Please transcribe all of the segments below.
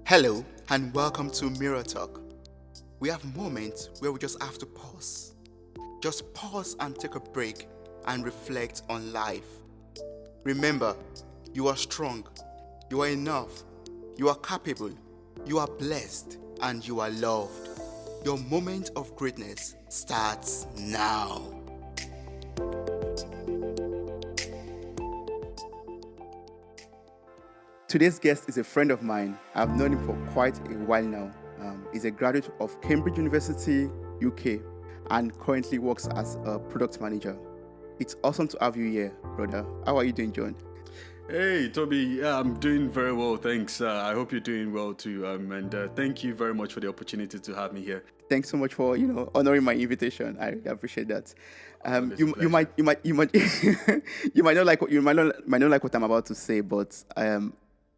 Hello and welcome to Mirror Talk. We have moments where we just have to pause. Just pause and take a break and reflect on life. Remember, you are strong, you are enough, you are capable, you are blessed, and you are loved. Your moment of greatness starts now. Today's guest is a friend of mine. I've known him for quite a while now. He's a graduate of Cambridge University, UK, and currently works as a product manager. It's awesome to have you here, brother. How are you doing, John? Hey, Toby. Yeah, I'm doing very well, thanks. I hope you're doing well too. And thank you very much for the opportunity to have me here. Thanks so much for honoring my invitation. I really appreciate that. Always You a you might pleasure. you might you might not like might not like what I'm about to say, but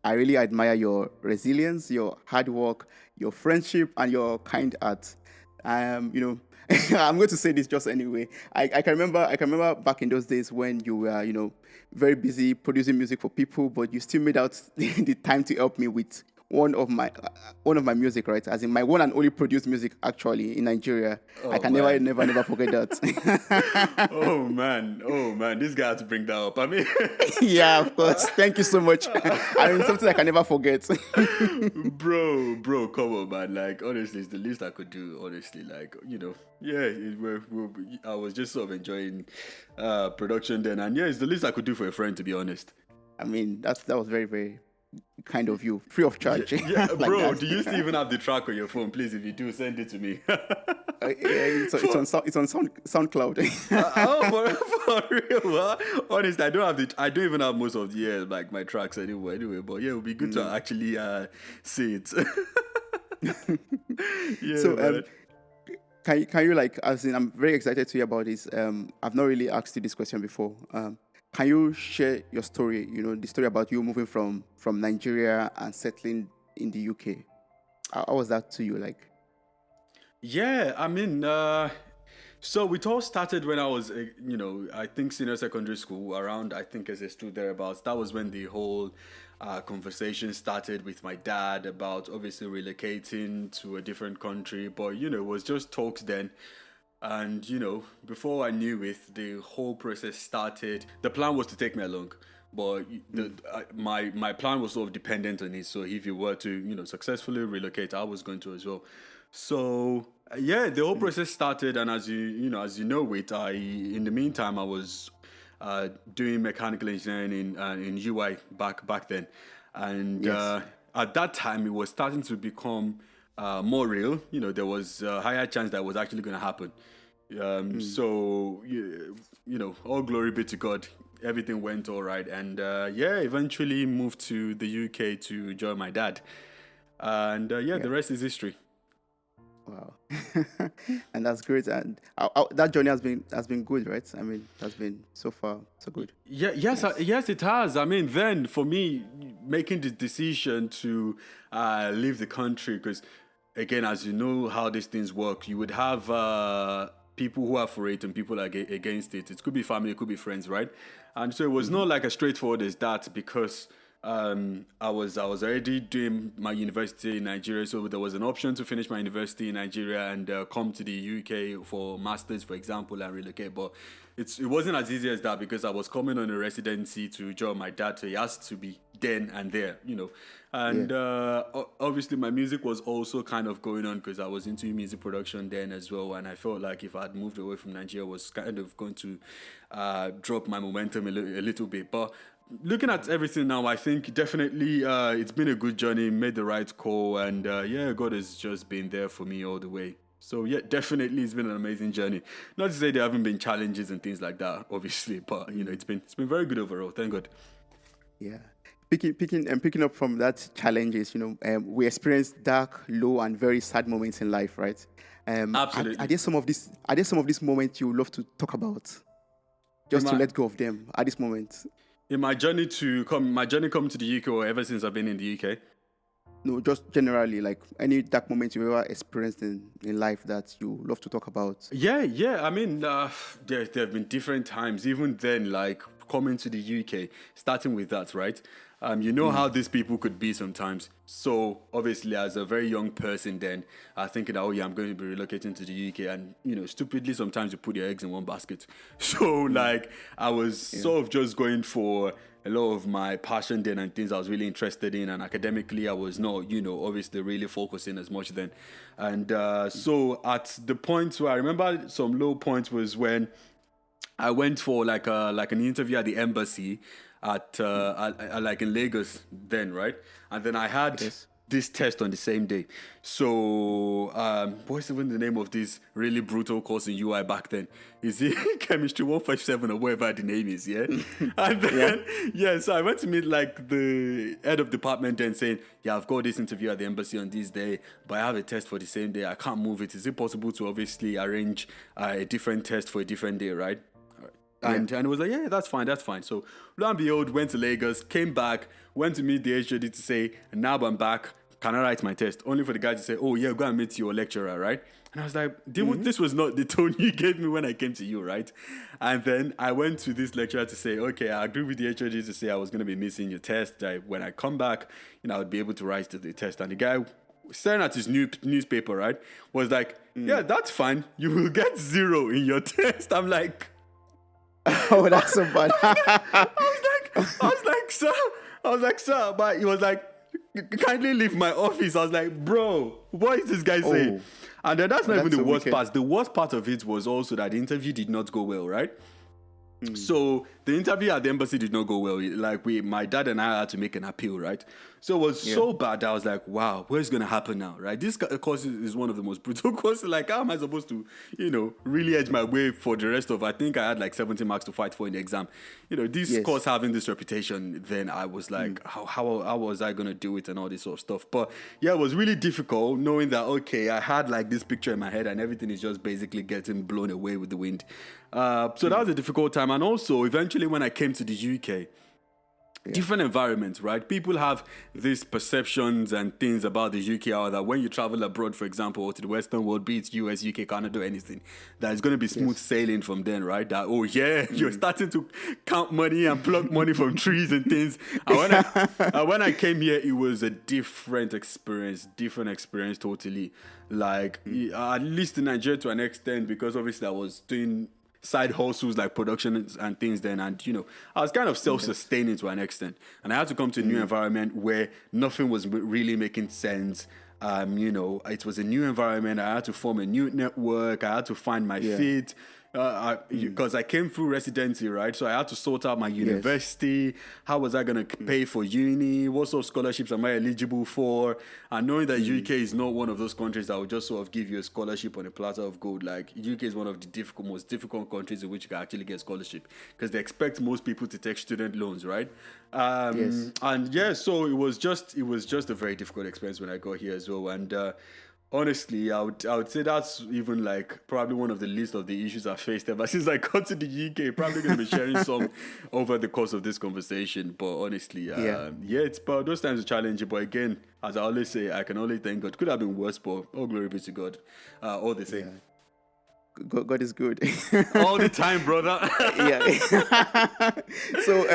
I really admire your resilience, your hard work, your friendship, and your kind heart. You know, I'm going to say this just anyway. I can remember back in those days when you were very busy producing music for people, but you still made out the time to help me with one of my music, right? As in my one and only produced music actually in Nigeria. I Oh can never man. never never forget that. Oh man. This guy had to bring that up. I mean, Yeah, of course. Thank you so much. I mean, something I can never forget. bro, come on, man. Like, honestly, it's the least I could do. Honestly, like, yeah. I was just sort of enjoying production then, and yeah, it's the least I could do for a friend, to be honest. I mean, that was very, very kind of you, free of Yeah, charge, yeah, like bro. that. Do you still even have the track on your phone? Please, if you do, send it to me. Yeah, for it's on SoundCloud. Oh, for real? Well, honestly, I don't even have most of the like my tracks anyway. Anyway, but yeah, it would be good to actually see it. Yeah, So, man. can you like, as in, I'm very excited to hear about this. I've not really asked you this question before. Can you share your story? You know, the story about you moving from Nigeria and settling in the UK. How was that to you? Like, Yeah, I mean, so it all started when I was, I think senior secondary school, around, I think as a student thereabouts. That was when the whole conversation started with my dad about obviously relocating to a different country. But, it was just talks then. And, before I knew it, the whole process started. The plan was to take me along. But my plan was sort of dependent on it. So if you were to successfully relocate, I was going to as well. So yeah, the whole process started, and as you know it, I in the meantime I was doing mechanical engineering in UI back then, and yes. at that time it was starting to become more real. There was a higher chance that it was actually going to happen. So all glory be to God. Everything went all right, and yeah, eventually moved to the UK to join my dad, and yeah, Yeah. the rest is history. Wow. And that's great. And that journey has been good, right? I mean, it has been so far so good. Yeah, yes, Nice. yes, it has. I mean, then for me, making the decision to leave the country, because again, as you know how these things work, you would have people who are for it and people against it. It could be family, it could be friends, right? And so it was not like as straightforward as that because I was already doing my university in Nigeria, so there was an option to finish my university in Nigeria and come to the UK for masters, for example, and relocate. But it wasn't as easy as that because I was coming on a residency to join my dad, so he has to be then and there. Yeah. And obviously, my music was also kind of going on because I was into music production then as well, and I felt like if I had moved away from Nigeria, I was kind of going to drop my momentum a little bit, but looking at everything now, I think definitely it's been a good journey, made the right call, and yeah, God has just been there for me all the way. So yeah, definitely it's been an amazing journey. Not to say there haven't been challenges and things like that, obviously, but it's been very good overall. Thank God. Yeah. Picking up from that challenges, we experience dark, low, and very sad moments in life, right? Are Absolutely. there some of these moments you would love to talk about, In just to my let go of them at this moment? in my journey coming to the UK, or ever since I've been in the UK. No, just generally, like any dark moments you ever experienced in life that you love to talk about. Yeah. I mean, there have been different times, even then, like coming to the UK, starting with that, right? You know how these people could be sometimes. So obviously, as a very young person, then thinking that, oh yeah, I'm going to be relocating to the UK, and stupidly sometimes you put your eggs in one basket. So like I was sort of just going for a lot of my passion then and things I was really interested in, and academically I was not, obviously really focusing as much then. And so at the point where I remember some low points was when I went for like an interview at the embassy like in Lagos then, right? And then I had Yes. this test on the same day. So what's even the name of this really brutal course in UI back then? Is it chemistry 157 or whatever the name is? Yeah. And Yeah. then so I went to meet like the head of department then saying, yeah, I've got this interview at the embassy on this day, but I have a test for the same day. I can't move it. Is it possible to obviously arrange a different test for a different day, right? And it was like, yeah, that's fine, that's fine. So lo and behold, went to Lagos, came back, went to meet the HOD to say, now I'm back, can I write my test? Only for the guy to say, oh yeah, go and meet your lecturer, right? And I was like, this was not the tone you gave me when I came to you, right? And then I went to this lecturer to say, okay, I agree with the HOD to say I was going to be missing your test. That when I come back, I would be able to write the test. And the guy, staring at his newspaper, right, was like, yeah, that's fine. You will get 0 in your test. I'm like, Oh, that's so bad. I was like, sir, but he was like, kindly leave my office. I was like, bro, what is this guy saying? And then that's not even the so worst wicked. part. The worst part of it was also that the interview did not go well, right? So the interview at the embassy did not go well. Like my dad and I had to make an appeal, right? So it was so bad that I was like, wow, what's going to happen now, right? This course is one of the most brutal courses. Like, how am I supposed to, really edge my way for the rest of, I think I had like 70 marks to fight for in the exam. This course having this reputation, then I was like, how was I going to do it and all this sort of stuff. But yeah, it was really difficult knowing that, okay, I had like this picture in my head and everything is just basically getting blown away with the wind. So that was a difficult time. And also, eventually when I came to the UK, different environments, right? People have these perceptions and things about the UK, or that when you travel abroad, for example, or to the Western world, be it US, UK, Canada, anything, that it's going to be smooth sailing from then, right? That, oh yeah, you're starting to count money and pluck money from trees and things. And when I came here, it was a different experience totally. Like, at least in Nigeria to an extent, because obviously I was doing side hustles like production and things then, and I was kind of self-sustaining to an extent, and I had to come to a new environment where nothing was really making sense. It was a new environment. I had to form a new network. I had to find my feet. Because I came through residency, right? So I had to sort out my university. How was I going to pay for uni? What sort of scholarships am I eligible for? And knowing that UK is not one of those countries that will just sort of give you a scholarship on a platter of gold. Like, UK is one of the most difficult countries in which you can actually get scholarship, because they expect most people to take student loans, right? And so it was just a very difficult experience when I got here as well. And honestly, I would say that's even like probably one of the least of the issues I faced ever since I got to the UK. Probably going to be sharing some over the course of this conversation. But honestly, it's but those times are challenging. But again, as I always say, I can only thank God. Could have been worse, but all glory be to God. All the same. God is good. All the time, brother. So,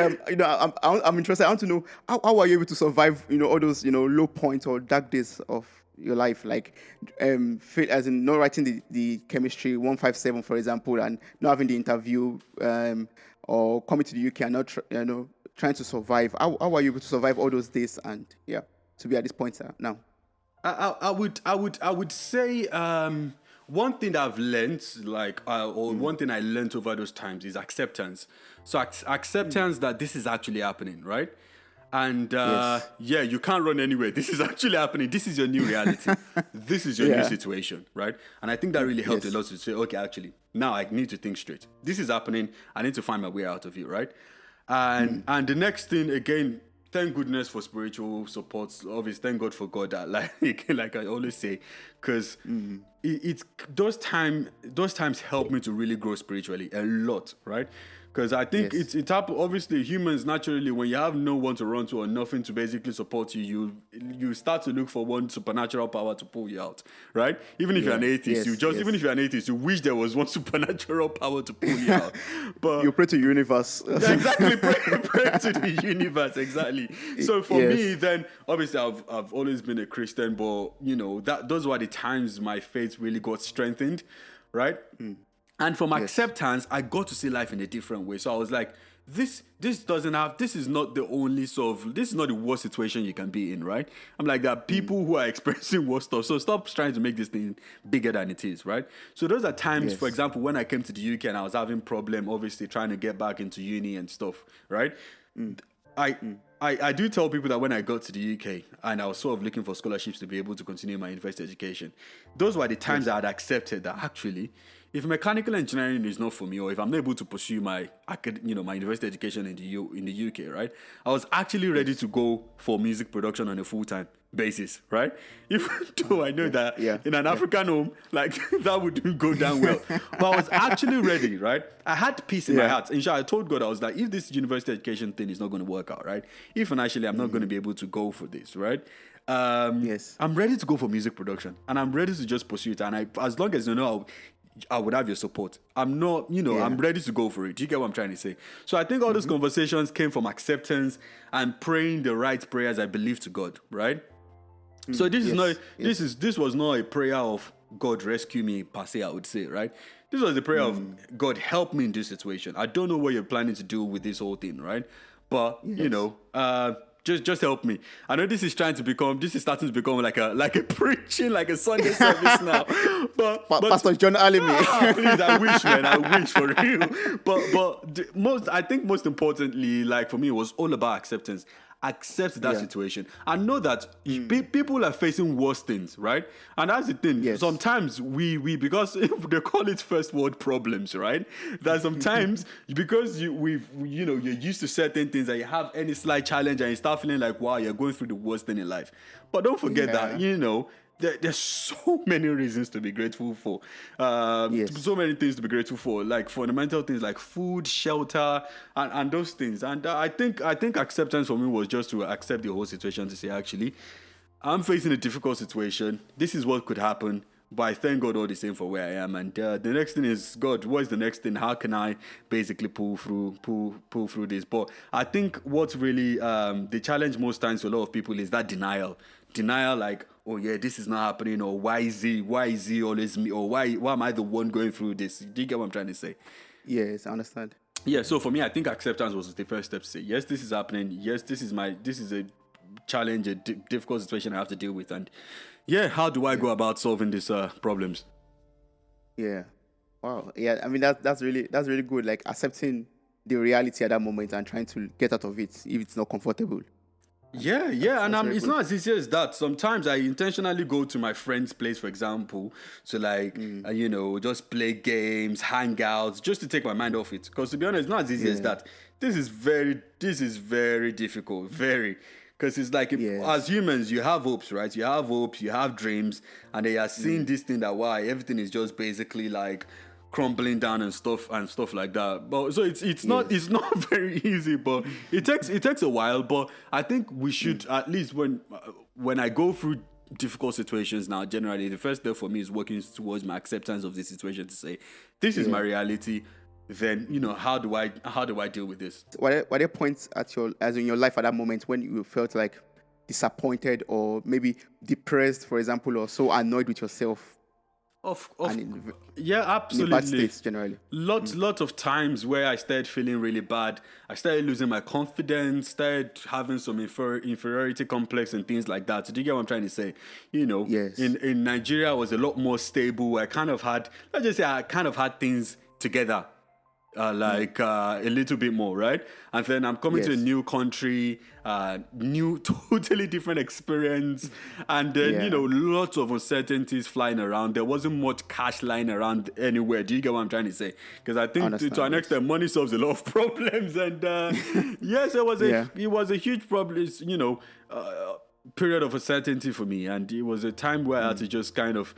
I'm interested. I want to know how are you able to survive, all those, low points or dark days of your life, like as in not writing the chemistry 157, for example, and not having the interview, or coming to the UK and not trying to survive. How are you able to survive all those days and to be at this point now? I would say one thing that I've learned, or one thing I learned over those times, is acceptance. So acceptance that this is actually happening, right? And you can't run anywhere. This is actually happening. This is your new reality. This is your new situation, right? And I think that really helped a lot to say, okay, actually, now I need to think straight. This is happening. I need to find my way out of it, right? And the next thing, again, thank goodness for spiritual support. Obviously, thank God for God. That like I always say, because those times help me to really grow spiritually a lot, right? Because I think Yes. it happens. Obviously, humans naturally, when you have no one to run to or nothing to basically support you, you start to look for one supernatural power to pull you out, right? Even if you're an Yeah. atheist, Yes. even if Yes. you're an atheist, you wish there was one supernatural power to pull you out. But You pray to universe. yeah, exactly, pray to the universe, exactly. So for me, Yes. then obviously I've always been a Christian, but that those were the times my faith really got strengthened, right? And from Yes. acceptance, I got to see life in a different way. So I was like, this is not the only this is not the worst situation you can be in, right? I'm like, there are people who are experiencing worse stuff. So stop trying to make this thing bigger than it is, right? So those are times, for Yes. example, when I came to the UK and I was having problem, obviously trying to get back into uni and stuff, right? I, I do tell people that when I got to the UK and I was sort of looking for scholarships to be able to continue my university education, those were the times Yes. I had accepted that actually, if mechanical engineering is not for me, or if I'm not able to pursue my my university education in the UK, right? I was actually ready to go for music production on a full time basis, right? Even though I know Yeah. that Yeah. in an Yeah. African home, like that wouldn't go down well. But I was actually ready, right? I had peace in my Yeah. heart. In short, I told God, I was like, if this university education thing is not going to work out, right? If financially I'm not going to be able to go for this, right? Yes. I'm ready to go for music production and I'm ready to just pursue it. And as long as I would have your support. I'm not, I'm Yeah. ready to go for it. Do you get what I'm trying to say? So I think all those conversations came from acceptance and praying the right prayers I believe to God, right? So this is not Yes. Yes. this was not a prayer of God rescue me per se, I would say, right? This was a prayer of God help me in this situation. I don't know what you're planning to do with this whole thing, right? But Yes. just help me. I know this is starting to become like a preaching, like a Sunday service now. But Pastor John Alimi. please, I wish, man, I wish for real. I think most importantly, like for me, it was all about acceptance. Accept that Yeah. situation and know that people are facing worse things, right? And that's the thing. Yes. Sometimes we because they call it first world problems, right? That sometimes because you're used to certain things and you have any slight challenge and you start feeling like wow, you're going through the worst thing in life. But don't forget that there's so many reasons to be grateful for. Yes. So many things to be grateful for, like fundamental things like food, shelter, and those things. And I think acceptance for me was just to accept the whole situation to say, actually, I'm facing a difficult situation. This is what could happen. But I thank God all the same for where I am. And the next thing is, God, what is the next thing? How can I basically pull through this? But I think what's really the challenge most times to a lot of people is that denial. Denial, like, oh yeah, this is not happening, or why is he always me, or why am I the one going through this? Do you get what I'm trying to say? Yes. I understand. Yeah, so for me, I think acceptance was the first step to say, yes, this is happening. Yes, this is a challenge, a difficult situation I have to deal with. And yeah, how do I go about solving these problems? Yeah. Wow. Yeah. I mean that's really good. Like accepting the reality at that moment and trying to get out of it if it's not comfortable. Yeah, and That's very it's good. not as easy as that. Sometimes I intentionally go to my friend's place, for example, to just play games, hang out, just to take my mind off it. Because to be honest, it's not as easy as Yeah. that. This is very difficult, very. Because it's like Yes. as humans, you have hopes, right? You have hopes, you have dreams, and they are seeing this thing that everything is just basically like crumbling down and stuff like that. But so it's not very easy, but it takes a while. But I think we should at least when I go through difficult situations now, generally the first step for me is working towards my acceptance of the situation to say this is my reality. Then how do I deal with this? Were there points as in your life at that moment when you felt like disappointed or maybe depressed, for example, or so annoyed with yourself Of and yeah, in a absolutely. bad states generally? Lots of times where I started feeling really bad. I started losing my confidence, started having some inferiority complex and things like that. So do you get what I'm trying to say? Yes. In Nigeria, I was a lot more stable. I kind of had things together. A little bit more, right? And then I'm coming to a Yes. new country, new, totally different experience, and then Yeah. lots of uncertainties flying around. There wasn't much cash lying around anywhere. Do you get what I'm trying to say? Because I think to Understand, an extent, money solves a lot of problems, and yes, it was a huge problem. Period of uncertainty for me, and it was a time where I had to just kind of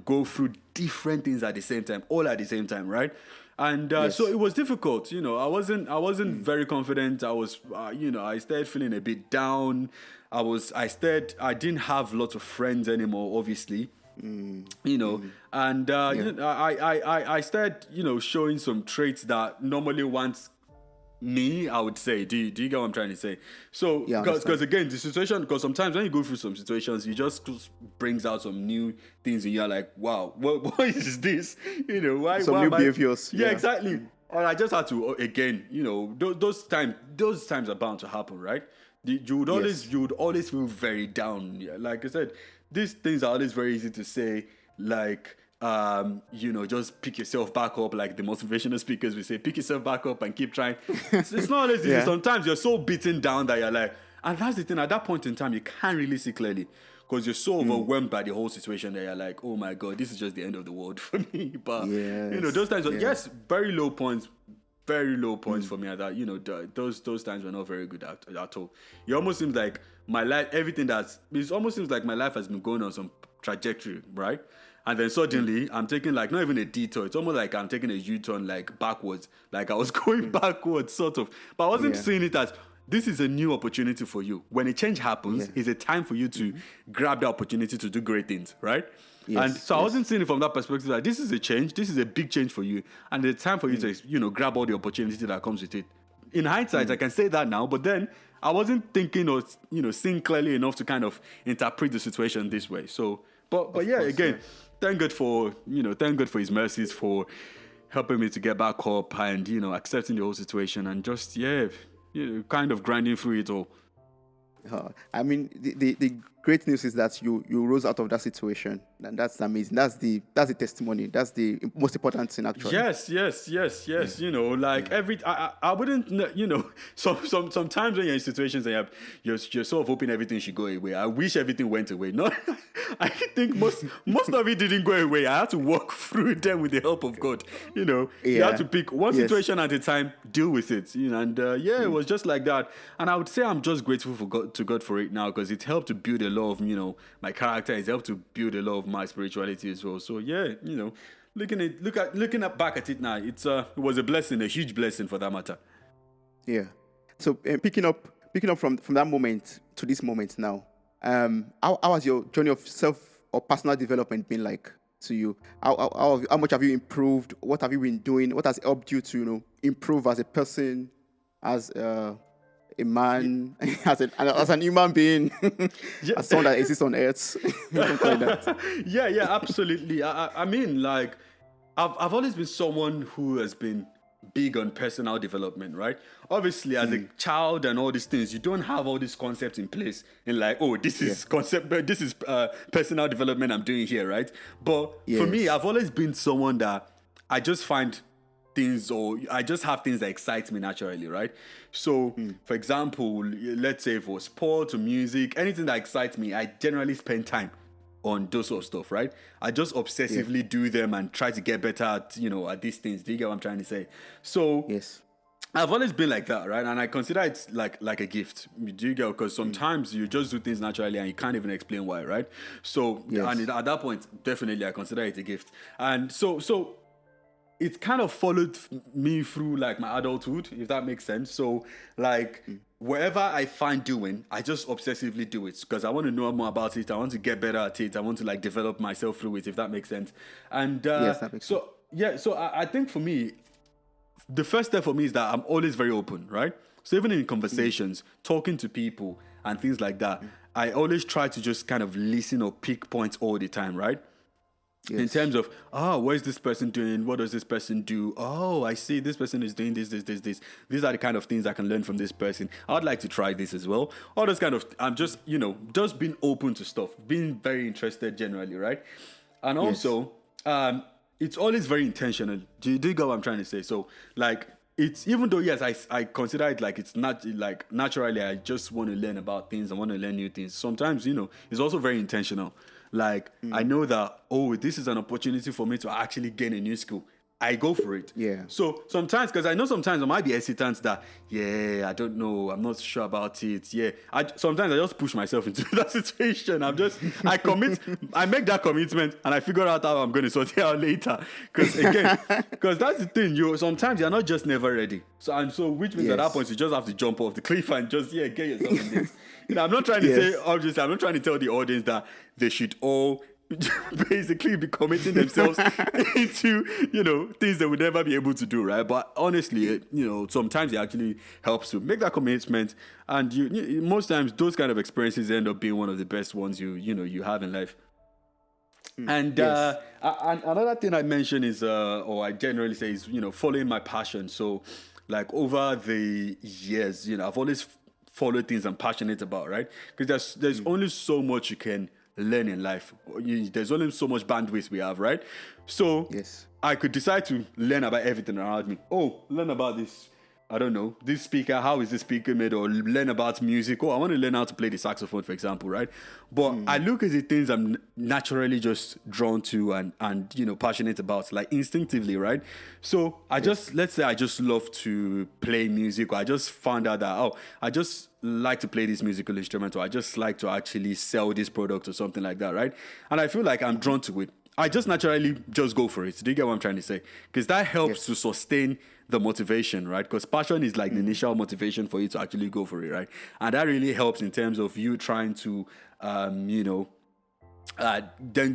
go through different things at the same time, all at the same time, right? And so Yes. it was difficult. I wasn't very confident. I was, I started feeling a bit down. I didn't have lots of friends anymore, obviously. And Yeah. I started, showing some traits that normally once me, I would say. Do you get what I'm trying to say? So, Yeah, I because understand. again, the situation, because sometimes when you go through some situations, you just brings out some new things, and you're like, wow, what is this? Some Why new am I? behaviors. Yeah, Yeah. exactly. And I just had to again, those times are bound to happen, right? Yes. You would always feel very down. Yeah, like I said, these things are always very easy to say, like just pick yourself back up, like the motivational speakers we say, pick yourself back up and keep trying. It's not always easy. Yeah. Sometimes you're so beaten down that you're like, and that's the thing, at that point in time you can't really see clearly because you're so overwhelmed by the whole situation that you're like, oh my god, this is just the end of the world for me. But Yes. those times, Yeah. yes, very low points for me at that. Those times were not very good at all. It almost seems like my life, it almost seems like my life has been going on some trajectory, right? And then suddenly I'm taking like not even a detour. It's almost like I'm taking a U-turn like backwards. Like I was going backwards, sort of. But I wasn't Yeah. seeing it as this is a new opportunity for you. When a change happens, Yeah. it's a time for you to grab the opportunity to do great things, right? And Yes. so I wasn't Yes. seeing it from that perspective that this is a change, this is a big change for you, and it's time for you to, grab all the opportunity that comes with it. In hindsight, I can say that now, but then I wasn't thinking or seeing clearly enough to kind of interpret the situation this way. So, but Of yeah, course. Yeah. again, thank God for His mercies for helping me to get back up and accepting the whole situation and just kind of grinding through it all. I mean, the great news is that you rose out of that situation, and that's amazing. That's the testimony. That's the most important thing, actually. Yes. Yeah. Like Yeah. I wouldn't, sometimes when you're in situations and you're sort of hoping everything should go away. I wish everything went away. No, I think most of it didn't go away. I had to walk through them with the help of God. You have Yeah. to pick one Yes. situation at a time, deal with it. And it was just like that. And I would say I'm just grateful to God for it now because it helped to build a lot of my character. It's helped to build a lot of my spirituality as well. So yeah, looking at back at it now, it was a blessing, a huge blessing for that matter. Yeah. So picking up from that moment to this moment now, how has your journey of self or personal development been like to you? How much have you improved? What have you been doing? What has helped you to improve as a person, as a man, as an human being, Yeah. as someone that exists on earth, something like that. Yeah, absolutely. I mean, like, I've always been someone who has been big on personal development, right? Obviously, as a child and all these things, you don't have all these concepts in place and like, oh, this Yeah. is this is personal development I'm doing here, right? But for me, Yes. I've always been someone that I just find things or I just have things that excite me naturally, right? So, for example, let's say for sports or music, anything that excites me, I generally spend time on those sort of stuff, right? I just Yeah. obsessively do them and try to get better at these things. Do you get what I'm trying to say? So Yes. I've always been like that, right? And I consider it like a gift. Do you get? Because sometimes you just do things naturally and you can't even explain why, right? So Yes. and at that point, definitely I consider it a gift. And so it kind of followed me through like my adulthood, if that makes sense. So like wherever I find doing, I just obsessively do it because I want to know more about it. I want to get better at it. I want to like develop myself through it, if that makes sense. And Yes, that makes sense. so yeah, so I think for me, the first step for me is that I'm always very open, right? So even in conversations, talking to people and things like that, I always try to just kind of listen or pick points all the time, right? In Yes. terms of what is this person doing, what does this person do, I see this person is doing this, these are the kind of things I can learn from this person. I'd like to try this as well, all those kind of, I'm just just being open to stuff, being very interested generally, right? And Yes. also it's always very intentional. Do you get what I'm trying to say? So like it's, even though yes, I consider it like it's not like naturally I just want to learn about things, I want to learn new things. Sometimes it's also very intentional. Like I know that this is an opportunity for me to actually gain a new skill. I go for it. Yeah. So sometimes, because I know sometimes I might be hesitant that, yeah, I don't know, I'm not sure about it. Yeah, sometimes I just push myself into that situation. I commit, I make that commitment, and I figure out how I'm going to sort it out later. Because that's the thing, sometimes you're not just never ready. So which means at that Yes. point you just have to jump off the cliff and just get yourself in it. I'm not trying to Yes. say, obviously, I'm not trying to tell the audience that they should all basically be committing themselves into things they would never be able to do, right? But honestly, sometimes it actually helps to make that commitment, and most times those kind of experiences end up being one of the best ones you have in life. And Yes. and another thing I mention is, or I generally say, is following my passion. So, like over the years, I've always followed things I'm passionate about, right? Because there's only so much you can learn in life. There's only so much bandwidth we have, right? So Yes. I could decide to learn about everything around me. Oh, learn about this. I don't know, this speaker, how is this speaker made? Or learn about music. Oh, I want to learn how to play the saxophone, for example, right? But I look at the things I'm naturally just drawn to and passionate about, like instinctively, right? So let's say I just love to play music, or I just found out that, I just like to play this musical instrument, or I just like to actually sell this product or something like that, right? And I feel like I'm drawn to it. I just naturally just go for it. Do you get what I'm trying to say? Because that helps to sustain the motivation, right? Because passion is like the initial motivation for you to actually go for it, right? And that really helps in terms of you trying to, then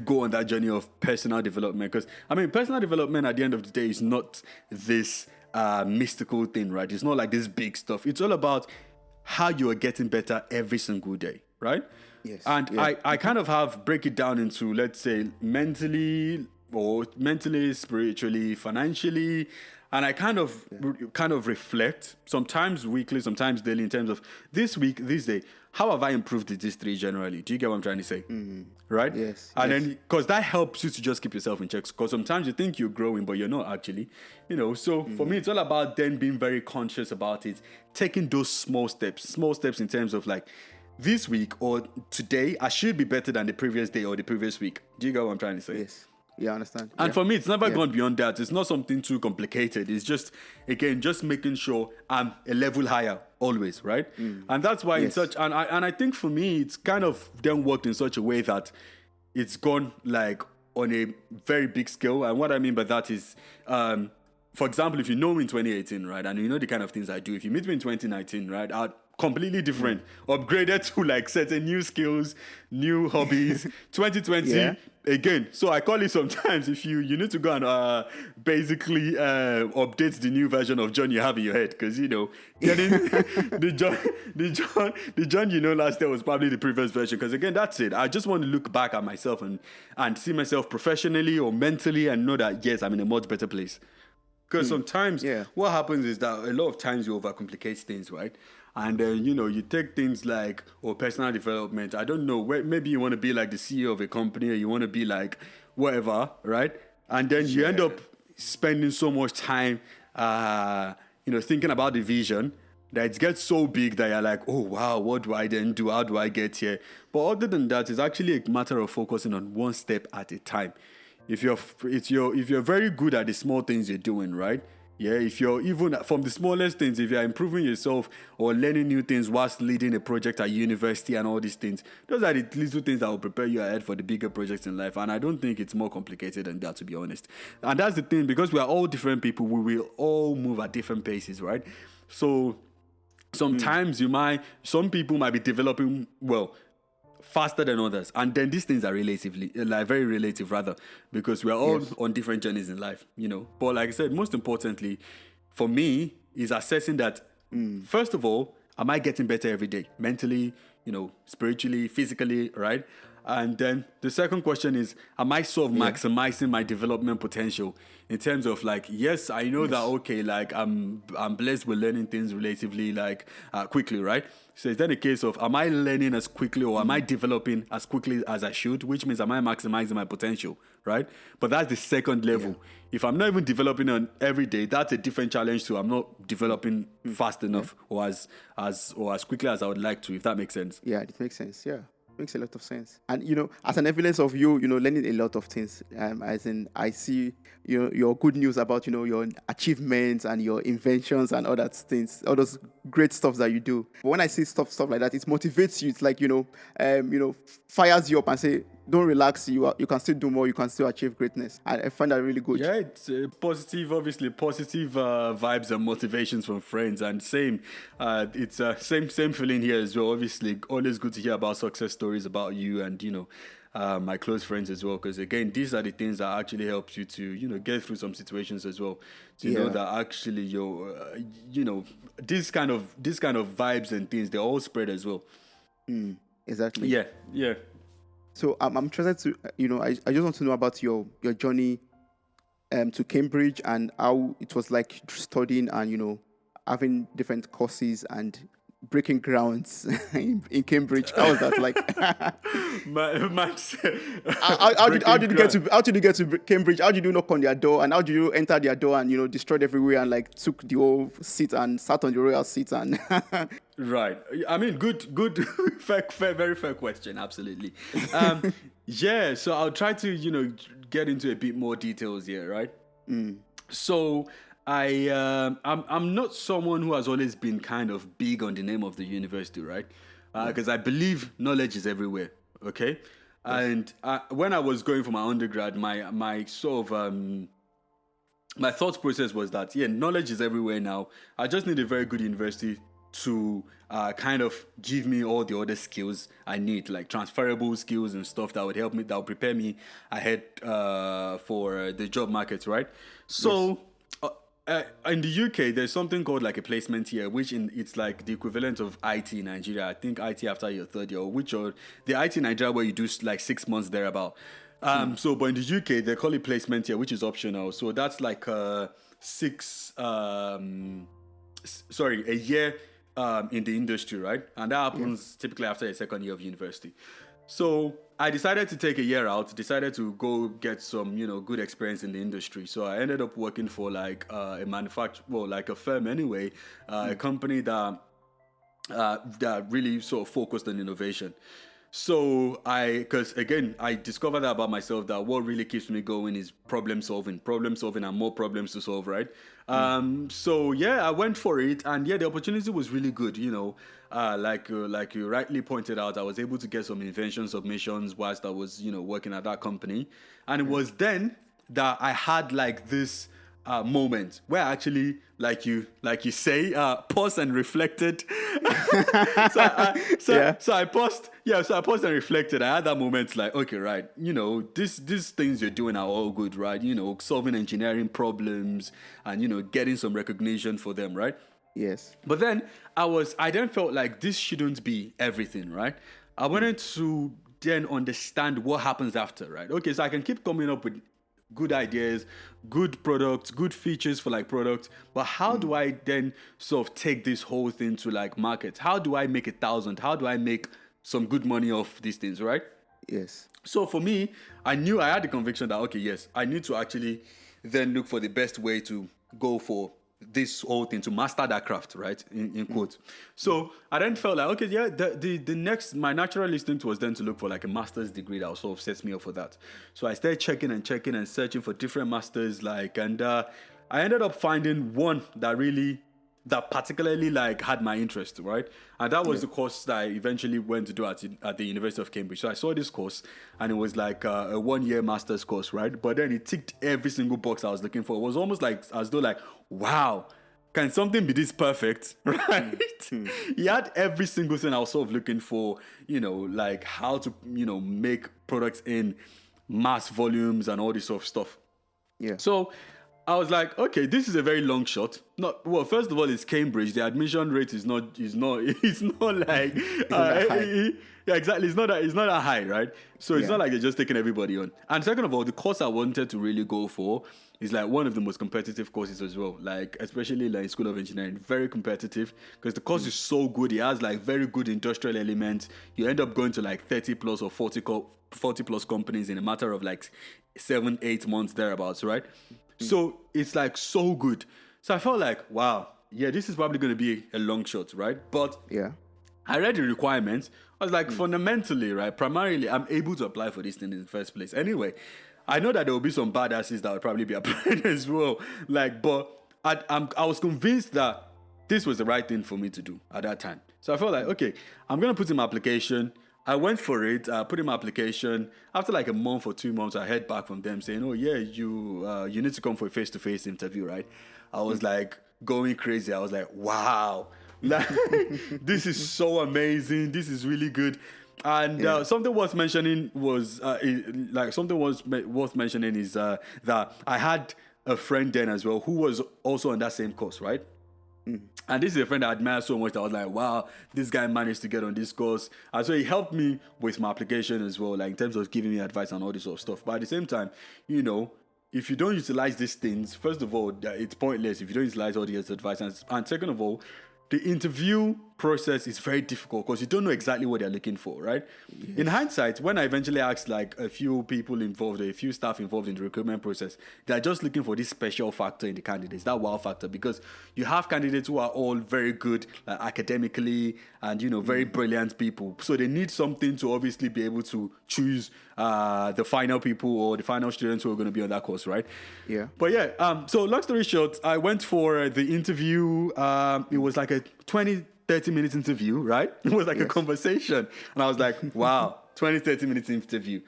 go on that journey of personal development. Because, personal development at the end of the day is not this mystical thing, right? It's not like this big stuff. It's all about how you are getting better every single day, right? Yes. And Yeah. I kind of break it down into, let's say, mentally, spiritually, financially, and I kind of reflect, sometimes weekly, sometimes daily, in terms of this week, this day, how have I improved these three generally? Do you get what I'm trying to say? Right? Yes. And Yes. then, because that helps you to just keep yourself in check. Because sometimes you think you're growing, but you're not actually. So for me, it's all about then being very conscious about it, taking those small steps in terms of like, this week or today, I should be better than the previous day or the previous week. Do you get what I'm trying to say? Yes. Yeah, I understand. And Yeah. for me, it's never gone beyond that. It's not something too complicated. It's just, again, just making sure I'm a level higher always, right? And that's why Yes. I think for me, it's kind of then worked in such a way that it's gone like on a very big scale. And what I mean by that is, for example, if you know me in 2018, right, and you know the kind of things I do, if you meet me in 2019, right, I'd completely different, upgraded to like certain new skills, new hobbies. 2020, Yeah. again. So I call it sometimes, if you need to go and basically update the new version of John you have in your head, because getting the John last year was probably the previous version. Because again, that's it. I just want to look back at myself and see myself professionally or mentally and know that yes, I'm in a much better place. Because sometimes what happens is that a lot of times you overcomplicate things, right? And then, you take things like, personal development. I don't know, maybe you want to be like the CEO of a company, or you want to be like whatever, right? And then you end up spending so much time, thinking about the vision that it gets so big that you're like, oh, wow, what do I then do? How do I get here? But other than that, it's actually a matter of focusing on one step at a time. If you're very good at the small things you're doing, right? Yeah, if you're even from the smallest things, if you're improving yourself or learning new things whilst leading a project at university and all these things, those are the little things that will prepare you ahead for the bigger projects in life. And I don't think it's more complicated than that, to be honest. And that's the thing, because we are all different people, we will all move at different paces, right? So sometimes some people might be developing faster than others, and then these things are relatively very relative, rather, because we are all on different journeys in life, but like I said, most importantly for me is assessing that first of all, am I getting better every day, mentally, spiritually, physically, right? And then the second question is, am I sort of maximizing my development potential in terms of like, yes, I know that, okay, like I'm blessed with learning things relatively like quickly, right? So is that a case of, am I learning as quickly, or am I developing as quickly as I should? Which means, am I maximizing my potential, right? But that's the second level. Yeah. If I'm not even developing on every day, that's a different challenge to I'm not developing fast enough or as quickly as I would like to, if that makes sense. Yeah, it makes sense. Yeah. Makes a lot of sense. And as an evidence of you, learning a lot of things. As in, I see your good news about your achievements and your inventions and all that things, all those great stuff that you do. But when I see stuff like that, it motivates you. It's like fires you up and say, don't relax. You can still do more. You can still achieve greatness. I find that really good. Yeah, it's positive, obviously positive vibes and motivations from friends, and same, it's same feeling here as well. Obviously, always good to hear about success stories about you and my close friends as well. Because again, these are the things that actually helps you to get through some situations as well. To know Yeah. that actually this kind of vibes and things, they all spread as well. Exactly. Yeah, yeah. So I'm interested to, I just want to know about your journey to Cambridge and how it was like studying and having different courses and breaking grounds in Cambridge. How was that like? My How did you get to Cambridge? How did you knock on their door and how did you enter their door and destroyed everywhere and like took the whole seat and sat on the royal seat and Right. I mean, good, fair, very fair question. Absolutely. Yeah. So I'll try to, get into a bit more details here, right? So I'm not someone who has always been kind of big on the name of the university, right? Because I believe knowledge is everywhere. Okay. And when I was going for my undergrad, my sort of my thought process was that knowledge is everywhere now. I just need a very good university to kind of give me all the other skills I need, like transferable skills and stuff that would help me, that would prepare me ahead for the job market, right? So in the UK, there's something called like a placement year, which it's like the equivalent of IT in Nigeria. I think IT after your third year, or the IT in Nigeria where you do like 6 months thereabout. So, but in the UK, they call it placement year, which is optional. So that's like a year in the industry, right? And that happens typically after a second year of university. So I decided to take a year out, decided to go get some, good experience in the industry. So I ended up working for like a like a firm anyway, a company that really sort of focused on innovation. So because again, I discovered that about myself, that what really keeps me going is problem solving and more problems to solve, right? So yeah, I went for it, and the opportunity was really good, like you rightly pointed out, I was able to get some invention submissions whilst I was, working at that company. And it was then that I had like this moment where I actually, like you say, paused and reflected. So I paused. Yeah, so I paused and reflected. I had that moment, like, okay, right, these things you're doing are all good, right? Solving engineering problems and getting some recognition for them, right? Yes. But then I then felt like this shouldn't be everything, right? I wanted to then understand what happens after, right? Okay, so I can keep coming up with good ideas, good products, good features for like products, but how do I then sort of take this whole thing to like market? How do I make 1,000? How do I make some good money off these things, right? Yes. So for me, I had the conviction that, okay, yes, I need to actually then look for the best way to go for this whole thing, to master that craft, right? In quotes. So I then felt like, okay, yeah, the next, my natural instinct was then to look for like a master's degree that sort of sets me up for that. So I started checking and searching for different masters, and I ended up finding one that particularly like had my interest, right? And that was the course that I eventually went to do at the University of Cambridge. So I saw this course, and it was like a 1-year master's course, right? But then it ticked every single box I was looking for. It was almost like as though like, wow, can something be this perfect, right? He had every single thing I was sort of looking for, like how to, make products in mass volumes and all this sort of stuff. Yeah. So I was like, okay, this is a very long shot. First of all, it's Cambridge. The admission rate is not like yeah, exactly. It's not that high, right? So it's not like they're just taking everybody on. And second of all, the course I wanted to really go for is like one of the most competitive courses as well. Like especially like School of Engineering, very competitive because the course is so good. It has like very good industrial elements. You end up going to like 30 plus or 40 plus companies in a matter of like 7-8 months thereabouts, right? So it's like so good. So I felt like, wow, yeah, this is probably going to be a long shot, right? But Yeah. I read the requirements. I was like, fundamentally, right? Primarily, I'm able to apply for this thing in the first place. Anyway, I know that there will be some badasses that would probably be applying as well. Like, but I was convinced that this was the right thing for me to do at that time. So I felt like, okay, I'm gonna put in my application. I went for it. I put in my application. After like a month or 2 months, I heard back from them saying, "Oh yeah, you need to come for a face-to-face interview, right?" I was like going crazy. I was like, "Wow, like this is so amazing. This is really good." And something worth mentioning was worth mentioning is that I had a friend then as well who was also on that same course, right? And this is a friend I admire so much that I was like, wow, this guy managed to get on this course. And so he helped me with my application as well, like in terms of giving me advice and all this sort of stuff. But at the same time, if you don't utilize these things, first of all, it's pointless if you don't utilize all this advice. And second of all, the interview process is very difficult because you don't know exactly what they're looking for, right? Yes. In hindsight, when I eventually asked like a few people involved, or a few staff involved in the recruitment process, they're just looking for this special factor in the candidates, that wow factor, because you have candidates who are all very good academically and, very brilliant people. So they need something to obviously be able to choose the final people or the final students who are going to be on that course, right? Yeah. But yeah, so long story short, I went for the interview. It was like a 30 minutes interview, right? It was like a conversation. And I was like, wow, 30 minutes interview.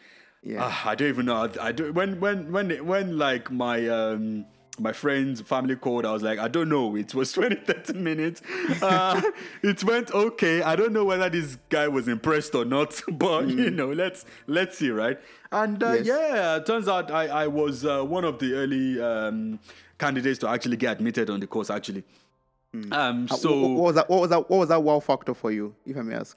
Yeah. I don't even know. I do when like my friend's family called, I was like, I don't know. It was 30 minutes. It went okay. I don't know whether this guy was impressed or not, but let's see, right? And it turns out I was one of the early candidates to actually get admitted on the course, actually. So what was that wow factor for you, if I may ask?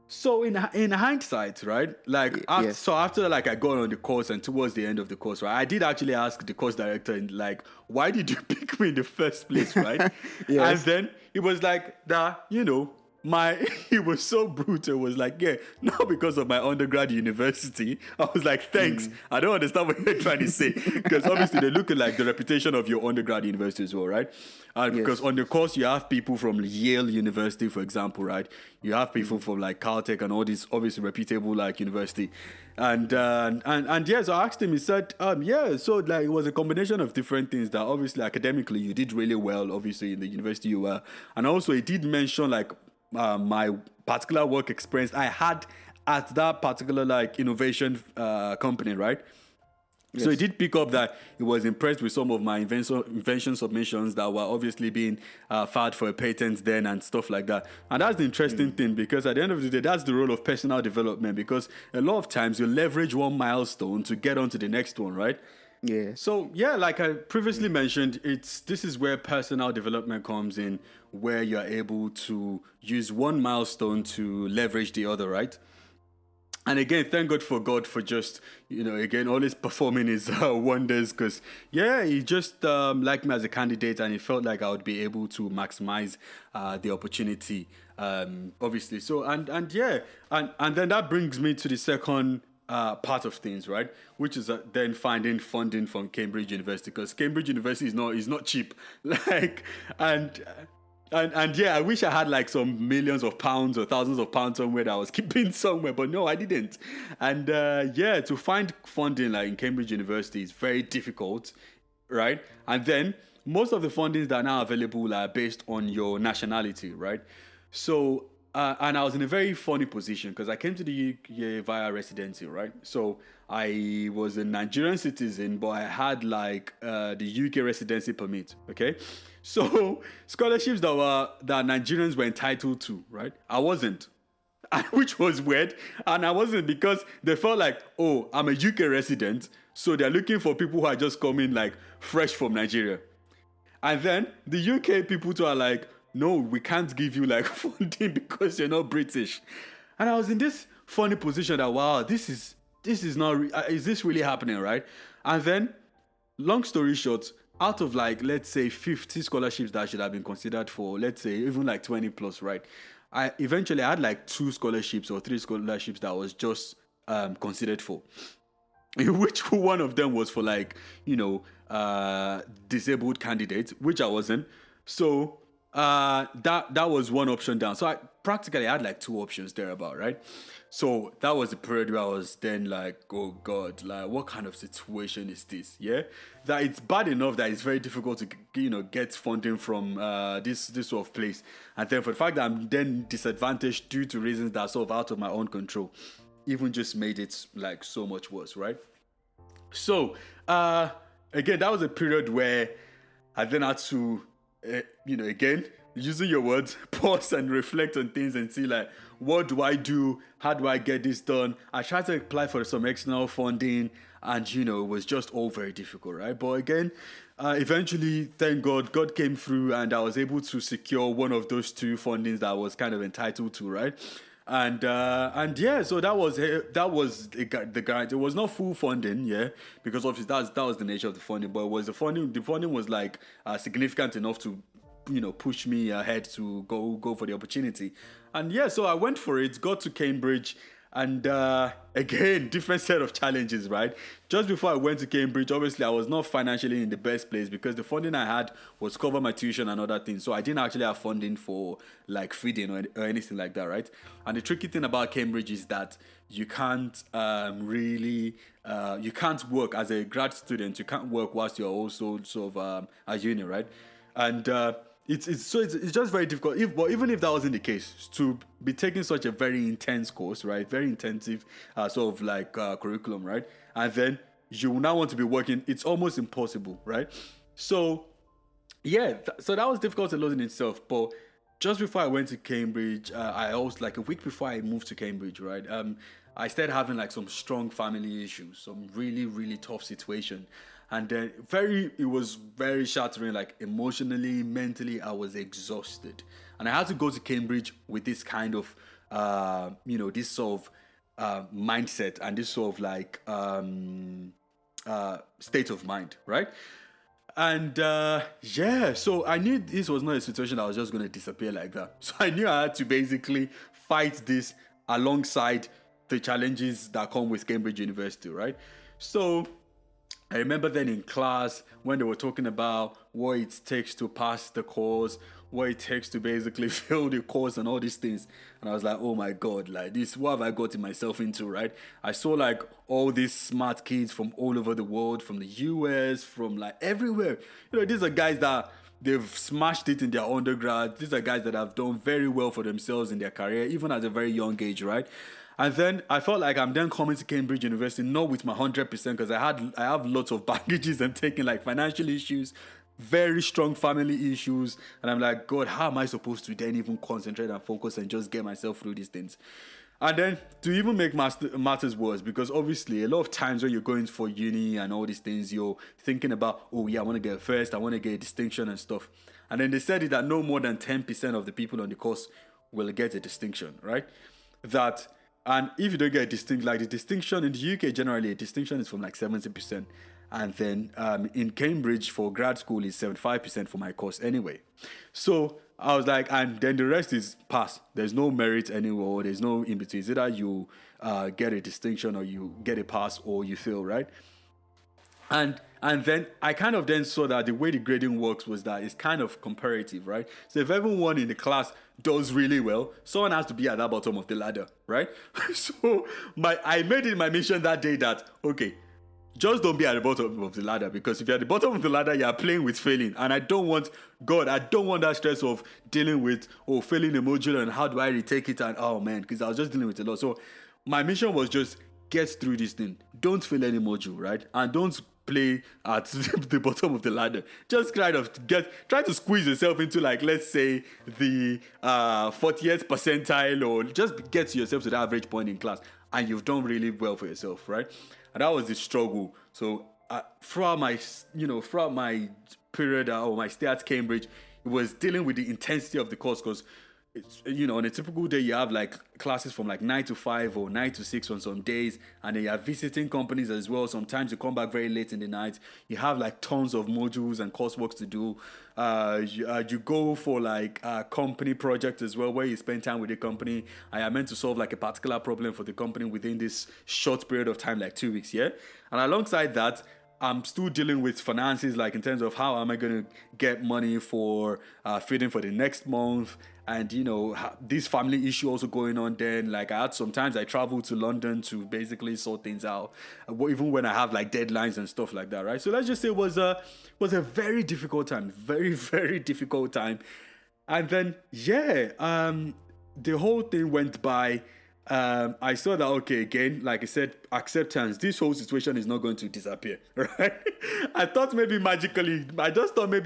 So in hindsight, right? Like after like I got on the course and towards the end of the course, right? I did actually ask the course director like, why did you pick me in the first place, right? And then it was like that, he was so brutal. It was like, yeah, not because of my undergrad university. I was like, thanks. I don't understand what you're trying to say. Because obviously they look at like the reputation of your undergrad university as well, right? Because on the course you have people from Yale University, for example, right? You have people from like Caltech and all these obviously reputable like university. And yeah, so I asked him, he said, so like it was a combination of different things that obviously academically you did really well, obviously in the university you were. And also he did mention like my particular work experience I had at that particular like innovation company, right? Yes. So he did pick up that he was impressed with some of my invention submissions that were obviously being filed for a patent then and stuff like that. And that's the interesting thing, because at the end of the day, that's the role of personal development, because a lot of times you leverage one milestone to get on to the next one, right? Yeah. So yeah, like I previously mentioned, this is where personal development comes in, where you're able to use one milestone to leverage the other, right? And again, thank God for just, again, always performing his wonders, because, he just liked me as a candidate, and he felt like I would be able to maximize the opportunity, obviously. So, and then that brings me to the second part of things, right? Which is then finding funding from Cambridge University, because Cambridge University is not cheap. And I wish I had like some millions of pounds or thousands of pounds somewhere that I was keeping somewhere, but no, I didn't. And to find funding like in Cambridge University is very difficult, right? And then most of the fundings that are now available are based on your nationality, right? So, and I was in a very funny position because I came to the UK via residency, right? So I was a Nigerian citizen, but I had like the UK residency permit, okay? So scholarships that Nigerians were entitled to, right? I wasn't, which was weird. And I wasn't because they felt like, oh, I'm a UK resident, so they're looking for people who are just coming like fresh from Nigeria. And then the UK people too are like, no, we can't give you like funding because you're not British. And I was in this funny position that, wow, this is not, is this really happening, right? And then, long story short, out of like, let's say 50 scholarships that should have been considered for, let's say even like 20 plus, right? I eventually had like 2 scholarships or 3 scholarships that I was just considered for. Which one of them was for like, disabled candidates, which I wasn't. So that was one option down. So practically I had like two options there about, right? So that was the period where I was then like, oh God, like what kind of situation is this? Yeah, that it's bad enough that it's very difficult to get funding from this sort of place, and then for the fact that I'm then disadvantaged due to reasons that are sort of out of my own control, even just made it like so much worse, right? So, again, that was a period where I then had to, again, using your words, pause and reflect on things and see, like, what do I do? How do I get this done? I tried to apply for some external funding, and, it was just all very difficult, right? But again, eventually, thank God, God came through, and I was able to secure one of those two fundings that I was kind of entitled to, right? And yeah, so that was the guarantee. It was not full funding, yeah, because obviously that was the nature of the funding. But it was the funding. The funding was like significant enough to push me ahead to go for the opportunity. And yeah, so I went for it. Got to Cambridge, and again, different set of challenges, right? Just before I went to Cambridge, obviously I was not financially in the best place because the funding I had was cover my tuition and other things. So I didn't actually have funding for like feeding or anything like that, right? And the tricky thing about Cambridge is that you can't really you can't work as a grad student. You can't work whilst you're also sort of at uni, right? And it's just very difficult. But even if that wasn't the case, to be taking such a very intense course, right, very intensive sort of like curriculum, right, and then you now want to be working, it's almost impossible, right? So yeah, so that was difficult alone in itself. But just before I went to Cambridge, I also like a week before I moved to Cambridge, right? I started having like some strong family issues, some really really tough situation, and then it was very shattering. Like emotionally, mentally, I was exhausted, and I had to go to Cambridge with this kind of, this sort of mindset and this sort of like state of mind, right? And yeah, so I knew this was not a situation that was just going to disappear like that. So I knew I had to basically fight this alongside the challenges that come with Cambridge University, right? So I remember then in class when they were talking about what it takes to pass the course, what it takes to basically fail the course and all these things. And I was like, oh my God, like this, what have I gotten myself into, right? I saw like all these smart kids from all over the world, from the US, from like everywhere. These are guys that they've smashed it in their undergrad. These are guys that have done very well for themselves in their career, even at a very young age, right? And then I felt like I'm then coming to Cambridge University not with my 100% because I have lots of baggages I'm taking, like financial issues, very strong family issues, and I'm like, God, how am I supposed to then even concentrate and focus and just get myself through these things? And then to even make matters worse, because obviously a lot of times when you're going for uni and all these things, you're thinking about, oh yeah, I want to get first, I want to get a distinction and stuff. And then they said it that no more than 10% of the people on the course will get a distinction, right? That and if you don't get a distinct, like the distinction in the UK, generally a distinction is from like 70%. And then in Cambridge for grad school is 75% for my course anyway. So I was like, and then the rest is pass. There's no merit anywhere. There's no in between. It's either you get a distinction or you get a pass or you fail, right? And then I kind of then saw that the way the grading works was that it's kind of comparative, right? So if everyone in the class does really well, someone has to be at that bottom of the ladder, right? So I made it my mission that day that, okay, just don't be at the bottom of the ladder, because if you're at the bottom of the ladder, you're playing with failing. And I don't want that stress of dealing with, failing a module and how do I retake it, and oh man, because I was just dealing with a lot. So my mission was just get through this thing. Don't fail any module, right? And don't play at the bottom of the ladder. Just kind of try to squeeze yourself into, like, let's say the 40th percentile, or just get to yourself to the average point in class, and you've done really well for yourself, right? And that was the struggle. So throughout my period or my stay at Cambridge, it was dealing with the intensity of the course, because it's, on a typical day you have like classes from like 9 to 5 or 9 to 6 on some days, and then you are visiting companies as well. Sometimes you come back very late in the night. You have like tons of modules and coursework to do. You go for like company projects as well, where you spend time with the company. I am meant to solve like a particular problem for the company within this short period of time, like 2 weeks, yeah. And alongside that, I'm still dealing with finances, like in terms of how am I going to get money for feeding for the next month, and this family issue also going on. Then like I had sometimes I travel to London to basically sort things out, even when I have like deadlines and stuff like that, right? So let's just say it was a very difficult time, very very difficult time. And then the whole thing went by. I saw that, okay, again, like I said, acceptance. This whole situation is not going to disappear, right? I just thought maybe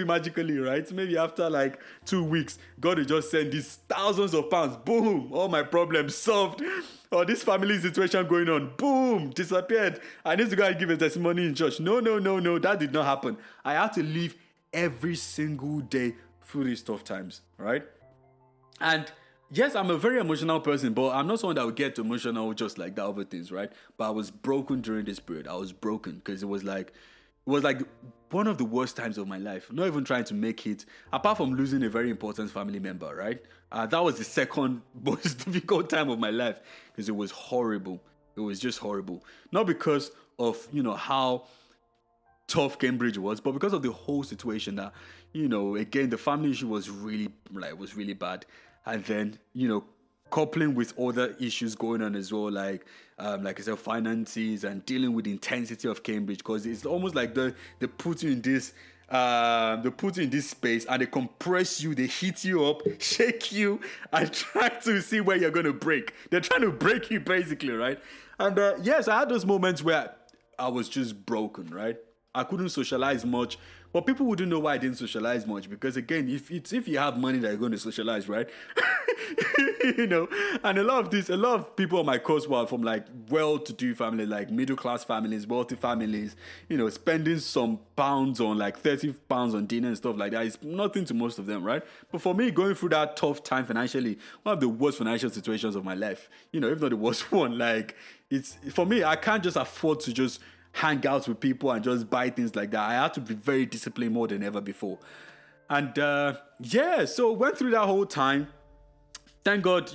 magically, right? Maybe after like 2 weeks, God will just send these thousands of pounds, boom, all my problems solved. Or this family situation going on, boom, disappeared. I need to go and give a testimony in church. No, no, no, no, that did not happen. I had to live every single day through these tough times, right? And yes, I'm a very emotional person, but I'm not someone that would get emotional just like that over things, right? But I was broken during this period. I was broken because it was like one of the worst times of my life. Not even trying to make it, apart from losing a very important family member, right? That was the second most difficult time of my life because it was horrible. It was just horrible. Not because of how tough Cambridge was, but because of the whole situation that, again, the family issue was really bad. And then, coupling with other issues going on as well, like I said, finances and dealing with the intensity of Cambridge, because it's almost like they put you in this space and they compress you, they heat you up, shake you, and try to see where you're gonna break. They're trying to break you basically, right? And yes, I had those moments where I was just broken, right? I couldn't socialize much, but people wouldn't know why I didn't socialize much because, again, if you have money that you're going to socialize, right? And a lot of people on my course were from like well-to-do families, like middle-class families, wealthy families. Spending some pounds on like £30 on dinner and stuff like that is nothing to most of them, right? But for me, going through that tough time financially, one of the worst financial situations of my life, if not the worst one, like it's for me, I can't just afford to just hang out with people and just buy things like that. I had to be very disciplined more than ever before. And so went through that whole time. Thank God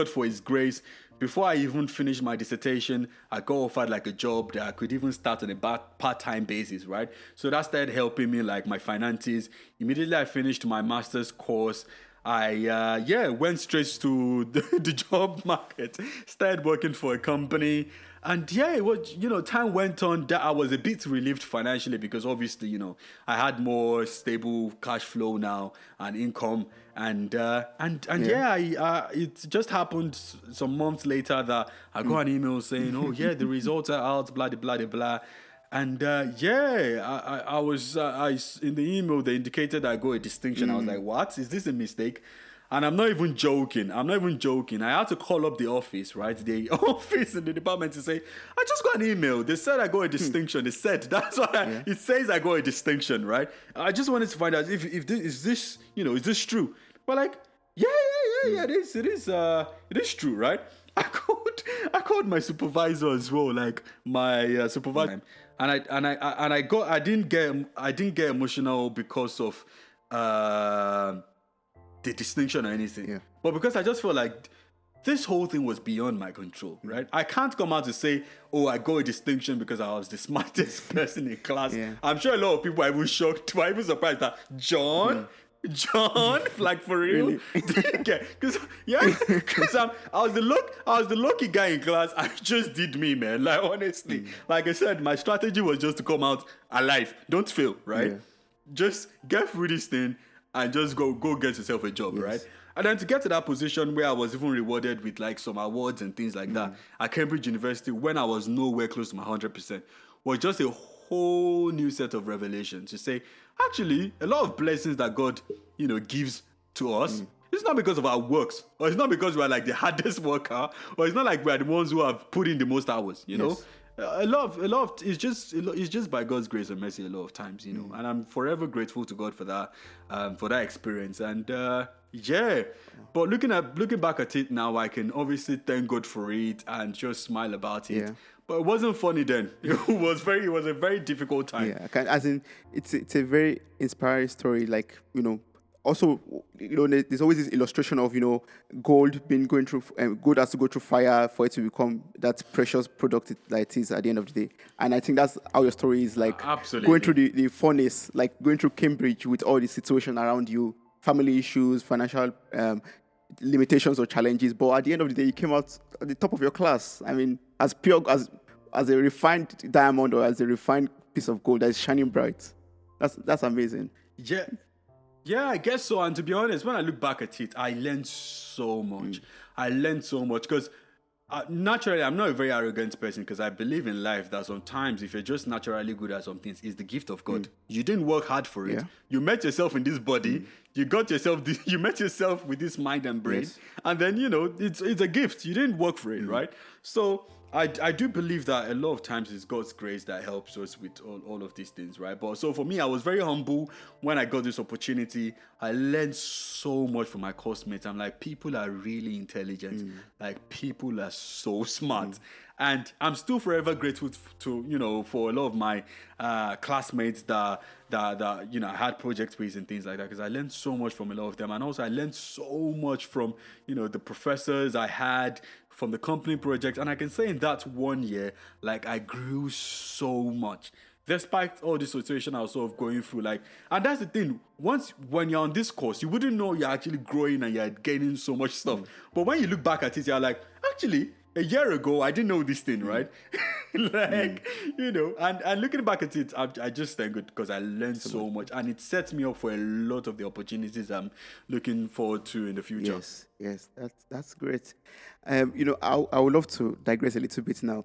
for his grace. Before I even finished my dissertation, I got offered like a job that I could even start on a part-time basis, right? So that started helping me, like my finances. Immediately I finished my master's course. I went straight to the job market, started working for a company. And it was, time went on that I was a bit relieved financially because obviously, I had more stable cash flow now and income. And it just happened some months later that I got an email saying, oh yeah, the results are out, blah, blah, blah, blah. And I was in the email they indicated I got a distinction. I was like, what? Is this a mistake? And I'm not even joking. I had to call up the office, right? The office in the department to say, I just got an email. They said I got a distinction. They said, that's why it says I got a distinction, right? I just wanted to find out if is this true? But like, yeah, it is true, right? I called my supervisor as well, like my supervisor, and I didn't get emotional because of the distinction or anything. Yeah. But because I just felt like this whole thing was beyond my control, right? I can't come out to say, oh, I got a distinction because I was the smartest person in class. Yeah. I'm sure a lot of people are even shocked, were even surprised that John, like for real? Because I was the lucky guy in class. I just did me, man. Like honestly, like I said, my strategy was just to come out alive. Don't fail, right? Yeah. Just get through this thing and just go get yourself a job, right? And then to get to that position where I was even rewarded with like some awards and things like that at Cambridge University when I was nowhere close to my 100% was just a whole new set of revelations to say, actually, a lot of blessings that God, gives to us, it's not because of our works, or it's not because we're like the hardest worker, or it's not like we're the ones who have put in the most hours, you know? A lot of it's just by God's grace and mercy a lot of times, and I'm forever grateful to God for that experience. And but looking back at it now, I can obviously thank God for it and just smile about it. Yeah. But it wasn't funny then. It was a very difficult time. Yeah, it's a very inspiring story. Like, also, there's always this illustration of, gold being going through, gold has to go through fire for it to become that precious product that it is at the end of the day. And I think that's how your story is, like Absolutely. going through the furnace, like going through Cambridge with all the situation around you, family issues, financial limitations or challenges, but at the end of the day, you came out at the top of your class. I mean, as pure as a refined diamond or as a refined piece of gold that is shining bright. That's amazing. Yeah, yeah, I guess so. And to be honest, when I look back at it, I learned so much. I learned so much because naturally, I'm not a very arrogant person because I believe in life that sometimes if you're just naturally good at some things, it's the gift of God. You didn't work hard for it. Yeah. You met yourself in this body. You got yourself. You met yourself with this mind and brain, Yes. and then it's a gift. You didn't work for it, right? So I do believe that a lot of times it's God's grace that helps us with all of these things, right? But so for me, I was very humble when I got this opportunity. I learned so much from my course mates. I'm like, people are really intelligent. Like, people are so smart. And I'm still forever grateful to for a lot of my classmates that I had project with and things like that, because I learned so much from a lot of them. And also I learned so much from the professors I had, from the company project. And I can say in that 1 year, like, I grew so much despite all the situation I was sort of going through. Like, and that's the thing, when you're on this course, you wouldn't know you're actually growing and you're gaining so much stuff. But when you look back at it, you're like, actually, a year ago, I didn't know this thing, right? Like, and looking back at it, I just thank God because I learned so much, and it sets me up for a lot of the opportunities I'm looking forward to in the future. Yes, that's great. I would love to digress a little bit now.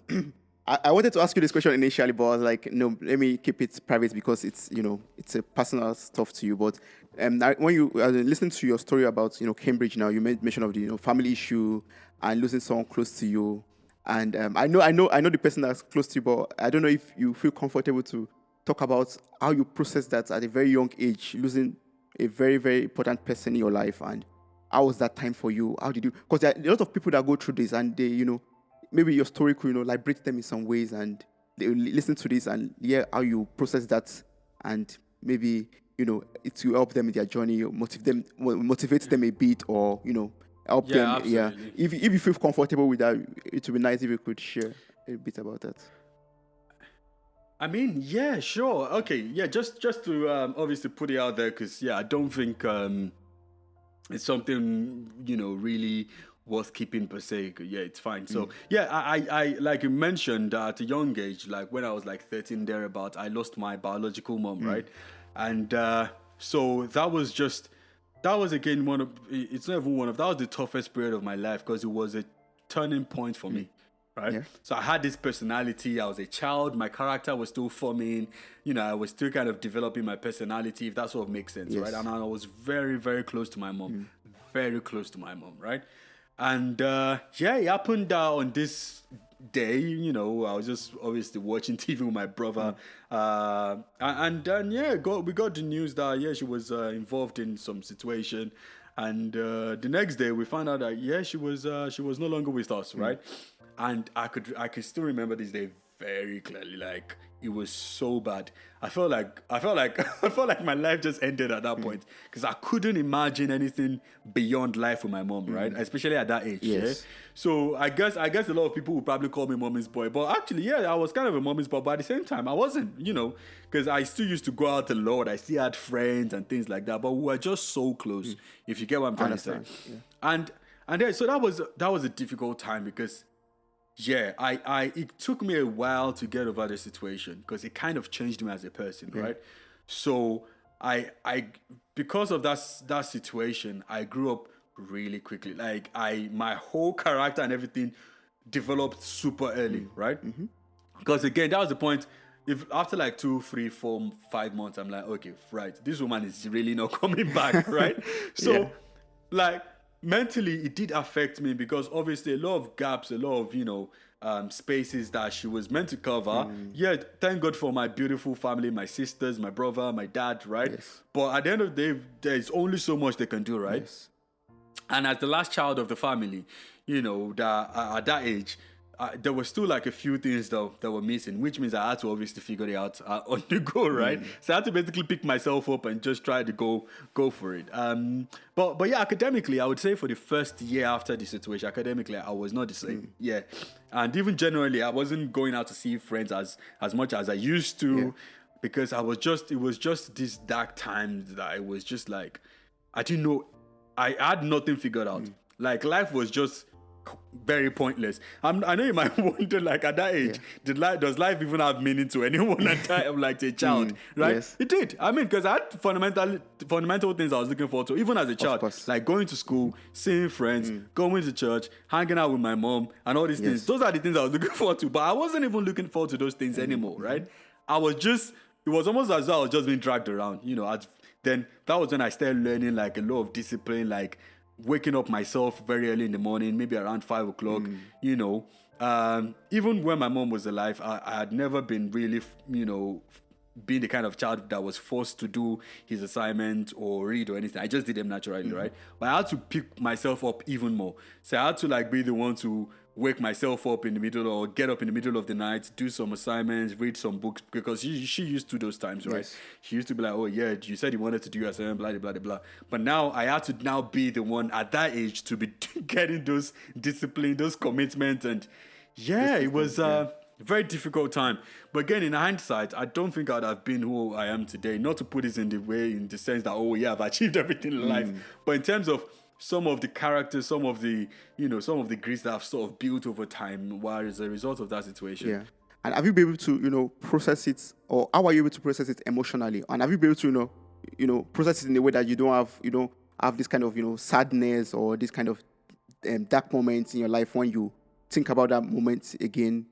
I wanted to ask you this question initially, but I was like, no, let me keep it private because it's a personal stuff to you. But when you listen to your story about Cambridge, now you made mention of the family issue and losing someone close to you, and I know the person that's close to you, but I don't know if you feel comfortable to talk about how you process that at a very young age, losing a very, very important person in your life, and how was that time for you? How did you? Because there are a lot of people that go through this, and they, maybe your story could, liberate them in some ways, and they will listen to this and hear how you process that, and maybe it will help them in their journey, or motivate them a bit, or help Yeah, them. Yeah, absolutely. if you feel comfortable with that, it would be nice if you could share a bit about that. I mean, yeah, sure. Okay, yeah, just to obviously put it out there, because yeah, I don't think it's something really worth keeping per se. Yeah, it's fine. So yeah, I like you mentioned, at a young age, like when I was like 13 thereabout, I lost my biological mom, right? And so that was again one of, it's not even one of, that was the toughest period of my life because it was a turning point for me. Right. Yeah. So I had this personality. I was a child. My character was still forming. I was still kind of developing my personality, if that sort of makes sense. Yes. Right. And I was very, very close to my mom. Very close to my mom. Right. And yeah, it happened on this day. I was just obviously watching TV with my brother. And then, yeah, we got the news that, yeah, she was involved in some situation. And the next day, we found out that, yeah, she was no longer with us, right? And I could still remember this day very clearly. Like, it was so bad. I felt like I felt like my life just ended at that point, because I couldn't imagine anything beyond life with my mom, right? Especially at that age. Yes. Yeah? So I guess a lot of people would probably call me mommy's boy, but actually, yeah, I was kind of a mommy's boy. But at the same time, I wasn't, because I still used to go out a lot. I still had friends and things like that, but we were just so close. If you get what I'm trying to say. Yeah. And then, so that was a difficult time because, yeah, it took me a while to get over the situation because it kind of changed me as a person, right? So I because of that situation, I grew up really quickly. Like, my whole character and everything developed super early, right? Because again, that was the point. If after like 2, 3, 4, 5 months, I'm like, okay, right, this woman is really not coming back, right? So, Yeah. like, mentally, it did affect me because obviously a lot of gaps, a lot of spaces that she was meant to cover. Yeah, thank God for my beautiful family, my sisters, my brother, my dad, right? Yes. But at the end of the day, there's only so much they can do, right? Yes. And as the last child of the family, that at that age, there were still like a few things that were missing, which means I had to obviously figure it out on the go, right? So I had to basically pick myself up and just try to go for it. But yeah, academically, I would say for the first year after the situation, academically, I was not the same. Yeah, and even generally, I wasn't going out to see friends as much as I used to, Yeah. because it was just this dark time that I was just like, I didn't know I had nothing figured out. Like life was just very pointless. I know you might wonder, like at that age, Yeah. does life even have meaning to anyone at that, like a child, right? Yes. It did. I mean, because I had fundamental things I was looking forward to, even as a child, course. like going to school, seeing friends, going to church, hanging out with my mom, and all these things. Yes. Those are the things I was looking forward to. But I wasn't even looking forward to those things anymore, right? I was just. It was almost as though I was just being dragged around, you know. Then that was when I started learning like a lot of discipline, like waking up myself very early in the morning, maybe around 5 o'clock, you know. Even when my mom was alive, I had never been really, you know, being the kind of child that was forced to do his assignment or read or anything. I just did them naturally, right? But I had to pick myself up even more. So I had to like be the one to wake myself up in the middle or get up in the middle of the night, do some assignments, read some books, because she used to those times, right? Yes. She used to be like, oh yeah, you said you wanted to do your assignment, blah, blah, blah, blah. But now I had to now be the one at that age to be getting those discipline, those commitments. And yeah, it was a very difficult time. But again, in hindsight, I don't think I'd have been who I am today. Not to put this in the sense that, oh yeah, I've achieved everything in life. But in terms of some of the characters, some of the grids that I've sort of built over time, were as a result of that situation. Yeah. And have you been able to, process it, or how are you able to process it emotionally? And have you been able to, process it in a way that you don't have this kind of, sadness or this kind of dark moments in your life when you think about that moment again,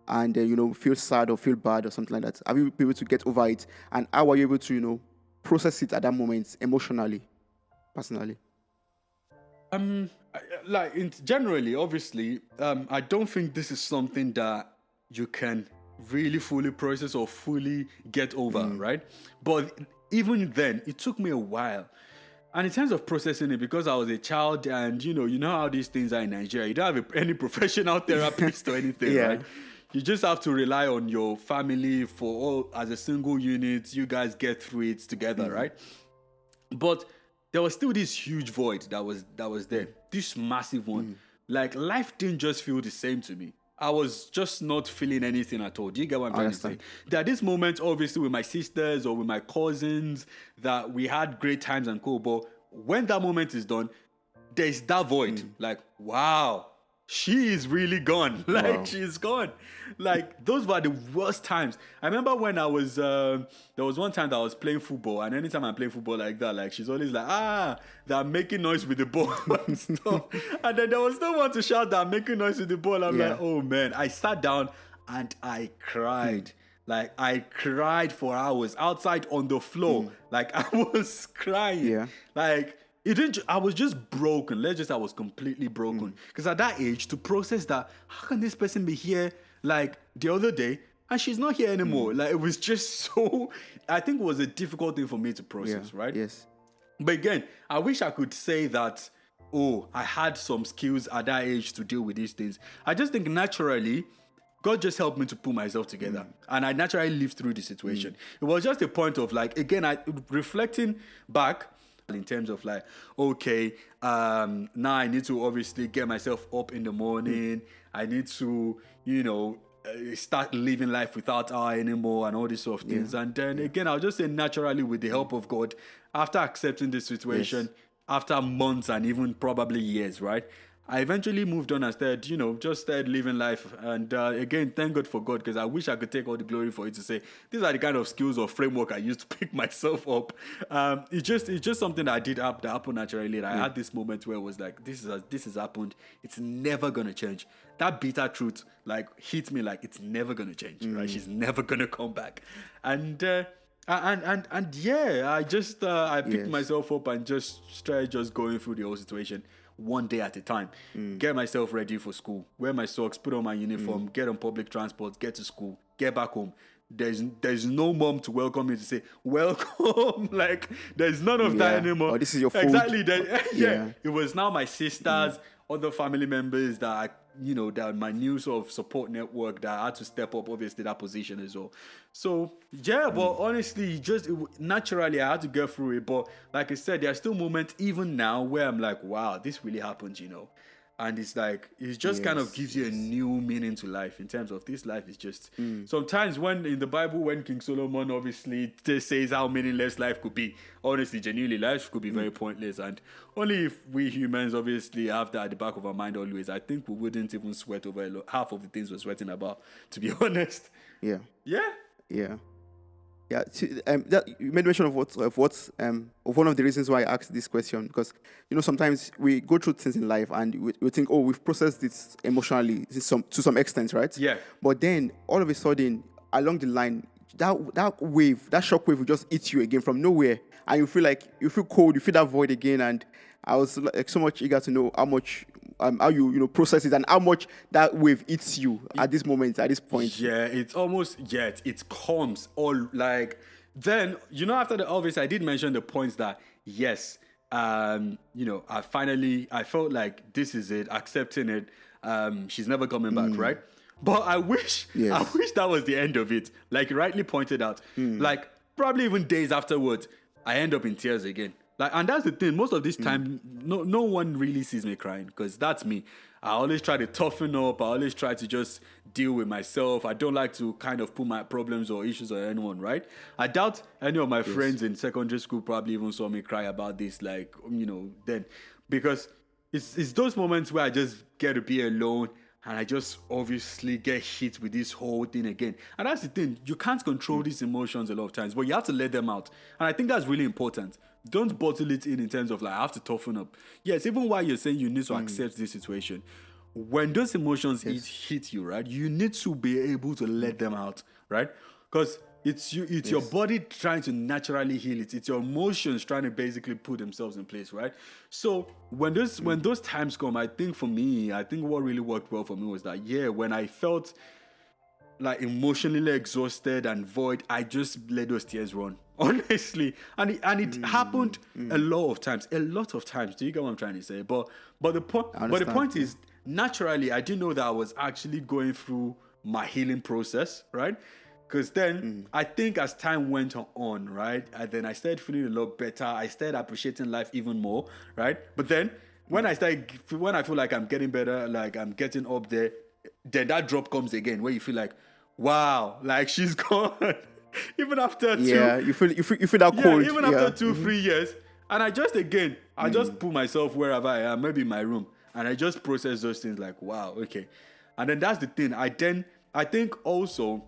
and feel sad or feel bad or something like that? Have you been able to get over it? And how are you able to, process it at that moment emotionally, personally? Generally, obviously, I don't think this is something that you can really fully process or fully get over, right? But even then, it took me a while. And in terms of processing it, because I was a child, and you know how these things are in Nigeria, you don't have any professional therapist or anything, Yeah. right? You just have to rely on your family for all as a single unit. You guys get through it together, right? But there was still this huge void that was there, this massive one. Like life didn't just feel the same to me. I was just not feeling anything at all. Do you get what I'm trying to say? There are these moments, obviously, with my sisters or with my cousins that we had great times and cool. But when that moment is done, there's that void. Like, wow, she is really gone. Like, she's gone. Like, those were the worst times. I remember when I was, there was one time that I was playing football, and anytime I'm playing football like that, like, she's always like, they're making noise with the ball and stuff. And then there was no one to shout that I'm making noise with the ball. I'm like, oh man. I sat down and I cried. Like, I cried for hours outside on the floor. Like, I was crying. Yeah. Like, I was just broken. I was completely broken. Because at that age, to process that, how can this person be here like the other day and she's not here anymore? Like, it was just so, I think it was a difficult thing for me to process, right? Yes. But again, I wish I could say that, I had some skills at that age to deal with these things. I just think naturally, God just helped me to pull myself together. And I naturally lived through the situation. It was just a point of like, again, reflecting back, in terms of like, okay, now I need to obviously get myself up in the morning. I need to, start living life without I anymore and all these sort of things. And then again, I'll just say naturally with the help of God, after accepting this situation, after months and even probably years, right? I eventually moved on and started, just started living life. And again, thank God for God, because I wish I could take all the glory for it to say, these are the kind of skills or framework I used to pick myself up. It's just something that I did that happened naturally. I had this moment where it was like, this has happened. It's never going to change. That bitter truth, like, hit me like, it's never going to change, right? She's never going to come back. And yeah, I picked myself up and just started just going through the whole situation one day at a time. Get myself ready for school, wear my socks, put on my uniform, get on public transport, get to school, get back home. There's no mom to welcome me to say welcome. Like, there's none of that anymore. Oh, this is your food. Exactly. It was now my sisters, other family members that that my new sort of support network that I had to step up, obviously, that position as well. So yeah, but honestly, naturally I had to get through it. But like I said, there are still moments even now where I'm like, wow, this really happened, And it's like, it just kind of Yes. gives you a Yes. new meaning to life, in terms of this life is just, sometimes when in the Bible, when King Solomon obviously says how meaningless life could be, honestly, genuinely, life could be very pointless. And only if we humans obviously have that at the back of our mind always, I think we wouldn't even sweat over half of the things we're sweating about, to be honest. Yeah. Yeah. Yeah. Yeah, you made mention of of one of the reasons why I asked this question, because sometimes we go through things in life and we think, oh, we've processed this emotionally to some extent, right? Yeah. But then all of a sudden along the line, that shock wave will just hit you again from nowhere, and you feel cold, you feel that void again. And I was like so much eager to know how you process it, and how much that wave hits you at this moment, at this point. Yeah, it's almost, yeah, it comes all like, then, after the obvious, I did mention the points that, yes, I felt like this is it, accepting it. She's never coming back, right? But I Yes. wish that was the end of it. Like you rightly pointed out, like probably even days afterwards, I end up in tears again. Like, and that's the thing. Most of this time, no one really sees me crying, because that's me. I always try to toughen up. I always try to just deal with myself. I don't like to kind of put my problems or issues on anyone, right? I doubt any of my friends in secondary school probably even saw me cry about this, like, then, because it's those moments where I just get to be alone, and I just obviously get hit with this whole thing again. And that's the thing. You can't control these emotions a lot of times, but you have to let them out. And I think that's really important. Don't bottle it in terms of like, I have to toughen up. Yes, even while you're saying you need to accept this situation, when those emotions hit you, right, you need to be able to let them out, right? Because it's your body trying to naturally heal it. It's your emotions trying to basically put themselves in place, right? So when those times come, I think for me, I think what really worked well for me was that, yeah, when I felt like emotionally exhausted and void, I just let those tears run. Honestly. And it happened a lot of times. A lot of times. Do you get what I'm trying to say? But the point I understand. is, naturally, I didn't know that I was actually going through my healing process, right? Because then I think as time went on, right, and then I started feeling a lot better. I started appreciating life even more, right? But then when I feel like I'm getting better, like I'm getting up there, then that drop comes again, where you feel like, wow, like she's gone. Even after Yeah, you feel that yeah, cold. even after Yeah. 2 3 years. And I just put myself wherever I am, maybe in my room, and I just process those things like, wow, okay. And then that's the thing. I think also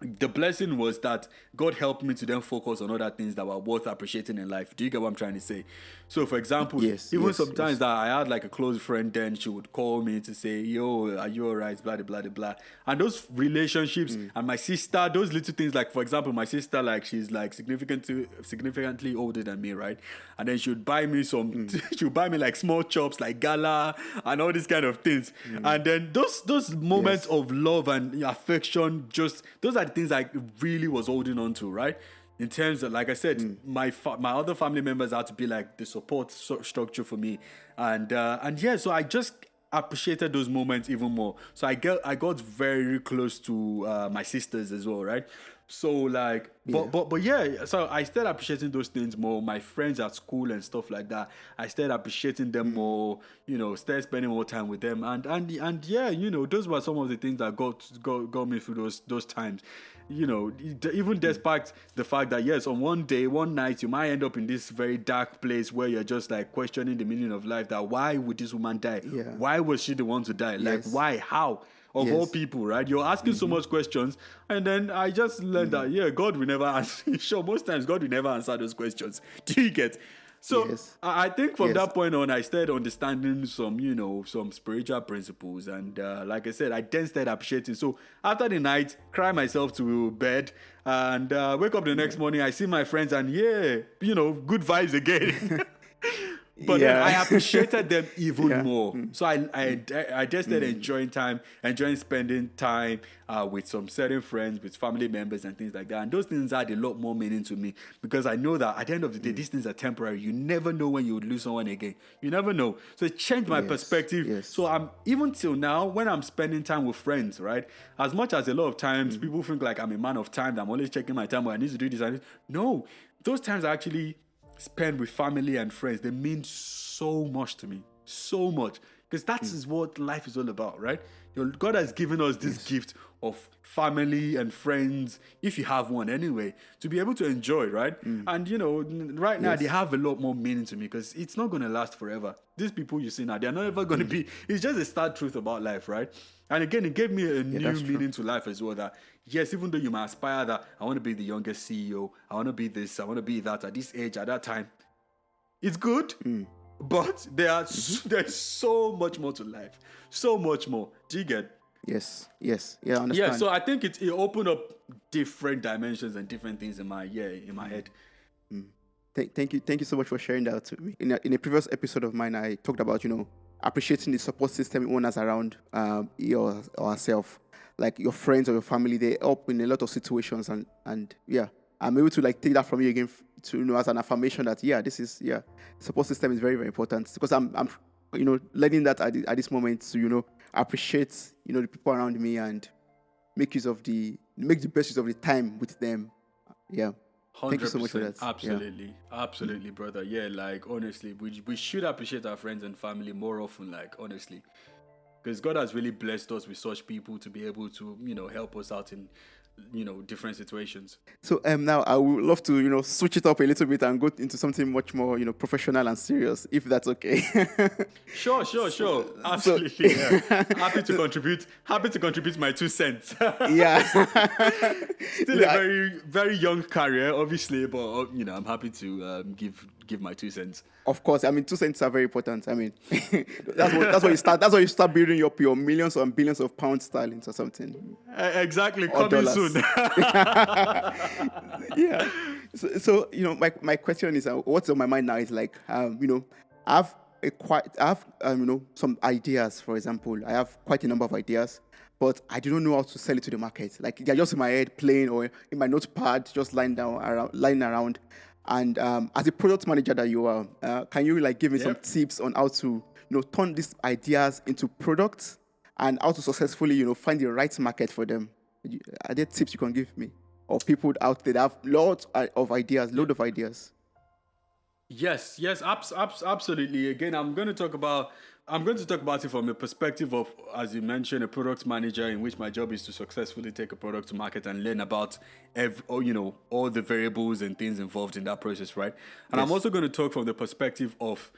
the blessing was that God helped me to then focus on other things that were worth appreciating in life. Do you get what I'm trying to say? So, for example, Yes. even Yes. sometimes Yes. that I had like a close friend, then she would call me to say, "Yo, are you alright?" Blah blah blah blah. And those relationships, and my sister, those little things, like for example, my sister, like she's like significantly older than me, right? And then she would buy me she would buy me like small chops, like gala, and all these kind of things. And then those moments Yes. of love and affection, just those are the things I really was holding on to, right? In terms of, like I said, my other family members had to be like the support structure for me, and yeah, so I just appreciated those moments even more. So I got very close to my sisters as well, right? So like, Yeah. but yeah, so I started appreciating those things more. My friends at school and stuff like that, I started appreciating them more. Started spending more time with them, and yeah, those were some of the things that got me through those times. Even despite the fact that, yes, on one night, you might end up in this very dark place where you're just like questioning the meaning of life. That why would this woman die? Yeah. Why was she the one to die? Like, Yes. why? How? Of all Yes. people, right? You're asking so much questions, and then I just learned that, yeah, God will never answer. Sure, most times God will never answer those questions. Do you get? So Yes. I think from Yes. that point on, I started understanding some spiritual principles, and like I said, I then started appreciating. So after the night, cry myself to bed, and wake up the next morning, I see my friends, and yeah, good vibes again. But then I Yeah. appreciated them even Yeah. more. So I just started enjoying spending time with some certain friends, with family members and things like that. And those things had a lot more meaning to me, because I know that at the end of the day, these things are temporary. You never know when you would lose someone again. You never know. So it changed my Yes. perspective. Yes. So I'm even till now, when I'm spending time with friends, right? As much as a lot of times people think like I'm a man of time, that I'm always checking my time, where I need to do this and this. No, those times are actually spend with family and friends, they mean so much to me. So much. Because that is what life is all about, right? God has given us this gift of family and friends, if you have one anyway, to be able to enjoy, right? And right now they Yes. have a lot more meaning to me because it's not going to last forever. These people you see now, they're not ever going to be. It's just a sad truth about life, right? And again, it gave me a Yeah, new that's true. meaning to life as well. That yes, even though you might aspire that I want to be the youngest CEO, I want to be this, I want to be that at this age, at that time, it's good, but there's so much more to life, so much more. Do you get? Yes. Yes. Yeah, I Yeah. understand. So I think it opened up different dimensions and different things in my head. Thank you so much for sharing that to me. In a previous episode of mine, I talked about appreciating the support system one has around your or herself, like your friends or your family. They help in a lot of situations, and yeah, I'm able to like take that from you again to as an affirmation that this is support system is very very important because I'm learning that at this moment to appreciate the people around me and make the best use of the time with them. Yeah. Thank you so much for 100%, that. Yeah. absolutely, absolutely, brother. Yeah, like honestly, we should appreciate our friends and family more often. Like honestly, because God has really blessed us with such people to be able to help us out in different situations. So now I would love to switch it up a little bit and go into something much more professional and serious, if that's okay. Sure, sure, so, sure. so Absolutely, yeah. Happy to contribute. Happy to contribute my 2 cents. yeah. Still a very, very young career, obviously, but I'm happy to give my 2 cents. Of course, I mean 2 cents are very important. I mean, that's what you start. That's what you start building up your millions and billions of pound sterling or something Exactly, or coming soon. dollars. Yeah. So my question is, what's on my mind now is like, I have some ideas. For example, I have quite a number of ideas, but I do not know how to sell it to the market. Like they're just in my head, playing, or in my notepad, just lying around. And as a product manager that you are, can you like give me some Yep. tips on how to turn these ideas into products and how to successfully find the right market for them? Are there tips you can give me, or people out there that have lots of ideas, load of ideas? Yes, yes, absolutely. Again, I'm going to talk about it from a perspective of, as you mentioned, a product manager, in which my job is to successfully take a product to market and learn about all the variables and things involved in that process, right? And I'm Yes. also going to talk from the perspective of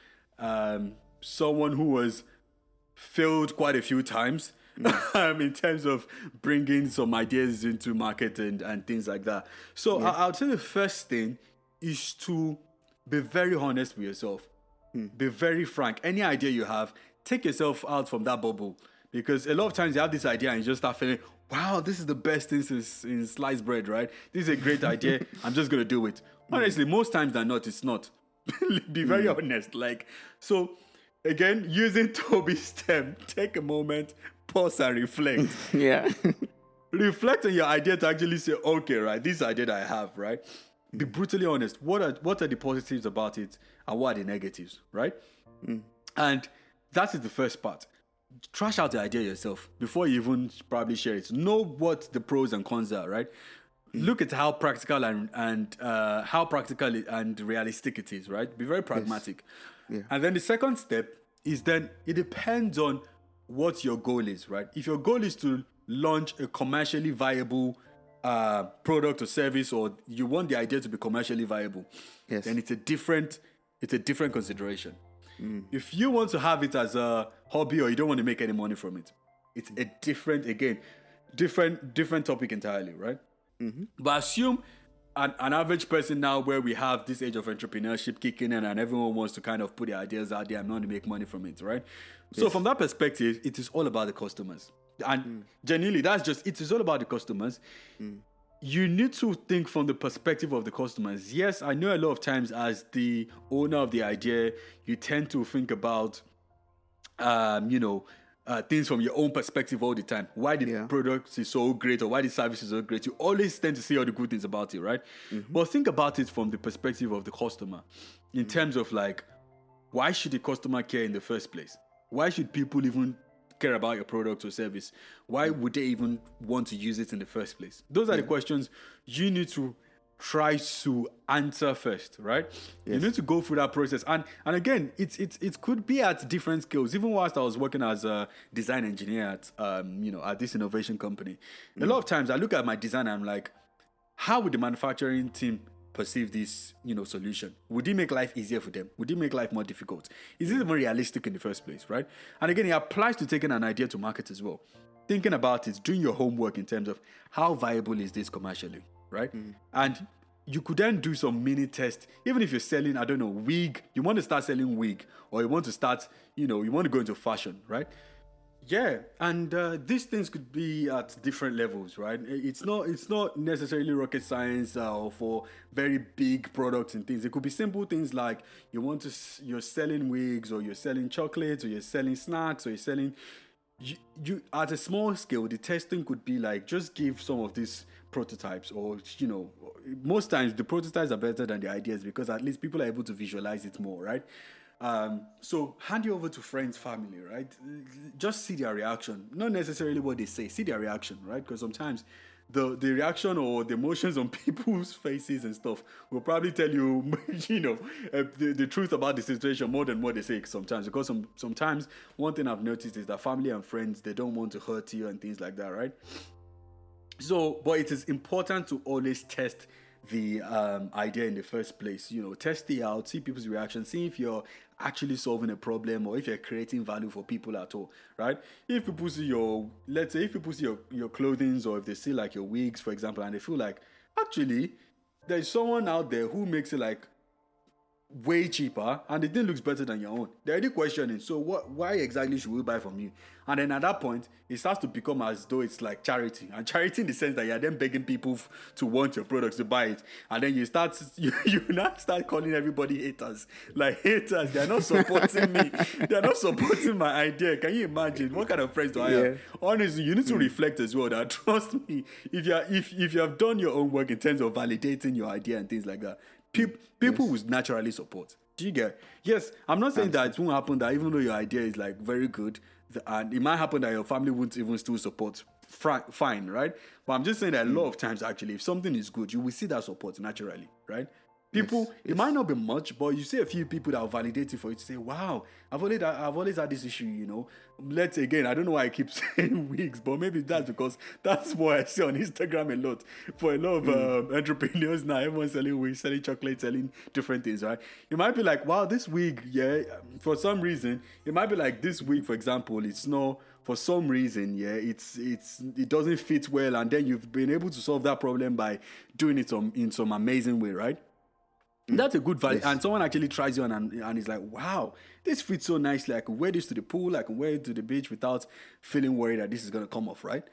someone who was failed quite a few times in terms of bringing some ideas into market and things like that. So Yeah. I would say the first thing is to be very honest with yourself. Be very frank. Any idea you have, take yourself out from that bubble. Because a lot of times you have this idea and you just start feeling, wow, this is the best thing in sliced bread, right? This is a great idea. I'm just going to do it. Honestly, most times than not, it's not. Be very honest. Like, so again, using Toby's term, take a moment, pause and reflect. Yeah. Reflect on your idea to actually say, okay, right, this idea that I have, right? Be brutally honest. What are the positives about it and what are the negatives, right? And that is the first part. Trash out the idea yourself before you even probably share it. Know what the pros and cons are, right? Look at how practical and how practical and realistic it is, right? Be very pragmatic. Yeah. And then the second step is then it depends on what your goal is, right? If your goal is to launch a commercially viable product or service, or you want the idea to be commercially viable, Yes. then it's a different consideration. If you want to have it as a hobby or you don't want to make any money from it, it's a different topic entirely, right? But assume an average person now, where we have this age of entrepreneurship kicking in and everyone wants to kind of put their ideas out there and want to make money from it, right? So from that perspective, it is all about the customers. And genuinely, it is all about the customers. You need to think from the perspective of the customers. Yes, I know a lot of times as the owner of the idea, you tend to think about, things from your own perspective all the time. Why the product is so great or why the service is so great. You always tend to see all the good things about it, right? But think about it from the perspective of the customer in terms of like, why should the customer care in the first place? Why should people even care about your product or service? Why would they even want to use it in the first place? Those are the questions you need to tries to answer first, right? You Yes. need to go through that process, and again, it could be at different scales. Even whilst I was working as a design engineer at at this innovation company, a lot of times I look at my design and I'm like, how would the manufacturing team perceive this solution? Would it make life easier for them? Would it make life more difficult? Is it even realistic in the first place, right? And again, it applies to taking an idea to market as well. Thinking about it, doing your homework in terms of how viable is this commercially, right? And you could then do some mini test. Even if you're selling, I don't know, wig, you want to start selling wig, or you want to start, you want to go into fashion, right? Yeah, and these things could be at different levels, right? It's not necessarily rocket science or for very big products and things. It could be simple things like you're selling wigs, or you're selling chocolates, or you're selling snacks, or you're selling you at a small scale. The testing could be like, just give some of these prototypes, or most times the prototypes are better than the ideas, because at least people are able to visualize it more, right? So hand you over to friends, family, right? Just see their reaction, not necessarily what they say. See their reaction, right? Because sometimes the reaction or the emotions on people's faces and stuff will probably tell you, the truth about the situation more than what they say sometimes. Because sometimes one thing I've noticed is that family and friends, they don't want to hurt you and things like that, right? So, but it is important to always test the idea in the first place. Test it out, see people's reaction, see if you're actually solving a problem, or if you're creating value for people at all, right? If people see let's say, if people see your clothing, or if they see like your wigs, for example, and they feel like, actually, there's someone out there who makes it like way cheaper, and the thing looks better than your own, they're already questioning, so why exactly should we buy from you? And then at that point, it starts to become as though it's like charity, and charity in the sense that you're then begging people to want your products, to buy it. And then you now start calling everybody haters, like haters. They're not supporting me, they're not supporting my idea. Can you imagine what kind of friends do I have? Yeah. Honestly, you need to reflect as well, that trust me, if you have done your own work in terms of validating your idea and things like that, people Yes. will naturally support. Do you get? Yes, I'm not saying that it won't happen, that even though your idea is like very good, and it might happen that your family won't even still support. Fine, right? But I'm just saying that a lot of times, actually, if something is good, you will see that support naturally, right? People, Yes. it might Yes. not be much, but you see a few people that will validate it for you to say, wow, I've always had this issue. Let's again, I don't know why I keep saying wigs, but maybe that's because that's what I see on Instagram a lot. For a lot of entrepreneurs now, everyone's selling wigs, selling chocolate, selling different things, right? You might be like, wow, this wig, yeah, for some reason, it might be like this wig, for example, it's not, for some reason, yeah, it doesn't fit well, and then you've been able to solve that problem by doing it in some amazing way, right? That's a good value. And Yes. someone actually tries you on, and is like, wow, this fits so nicely. I can wear this to the pool, I can wear it to the beach without feeling worried that this is going to come off, right?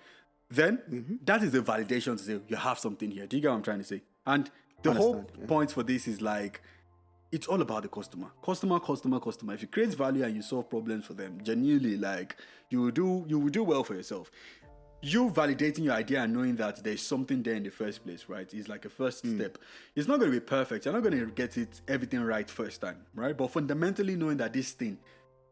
Then that is a validation to say you have something here. Do you get what I'm trying to say? And the whole Understand. Yeah. point for this is like, it's all about the customer. Customer, customer, customer. If you create value and you solve problems for them, genuinely, like, you will do well for yourself. You validating your idea and knowing that there's something there in the first place, right, is like a first step. It's not going to be perfect. You're not going to get everything right first time, right? But fundamentally knowing that this thing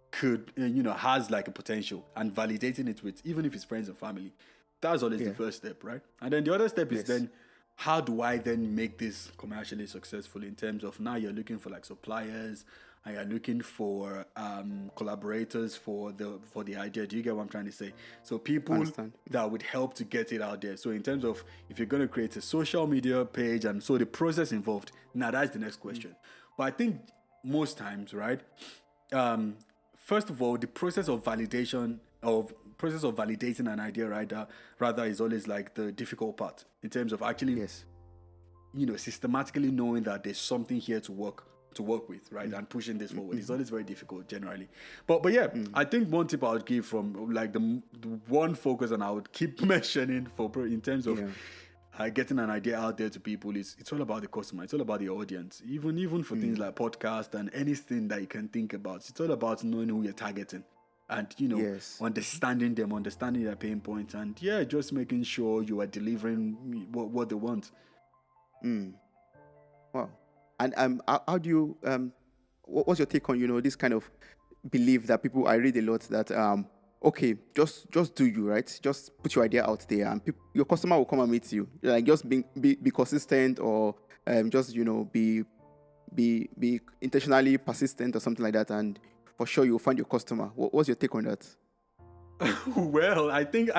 could, has like a potential, and validating it with, even if it's friends and family, that's always the Yeah. first step, right? And then the other step is Yes. then, how do I then make this commercially successful, in terms of, now you're looking for like suppliers, and you're looking for collaborators for the idea. Do you get what I'm trying to say? So people Understand. that would help to get it out there. So in terms of, if you're going to create a social media page, and so the process involved, now that's the next question. But I think most times, right, first of all, the process of validating an idea, right, rather is always like the difficult part, in terms of actually, Yes. systematically knowing that there's something here to work with, right, and pushing this forward. It's always very difficult generally. But yeah, I think one tip I would give, from like the one focus, and I would keep mentioning in terms of getting an idea out there to people, is it's all about the customer. It's all about the audience. Even for things like podcast and anything that you can think about, it's all about knowing who you're targeting, and Yes. understanding them, understanding their pain points, and yeah, just making sure you are delivering what they want. Wow. And how do you what's your take on this kind of belief that people, I read a lot, that okay, just do you, right? Just put your idea out there, and your customer will come and meet you. Like, just be consistent, or Just be intentionally persistent or something like that, and for sure you'll find your customer. What's your take on that? Well, I think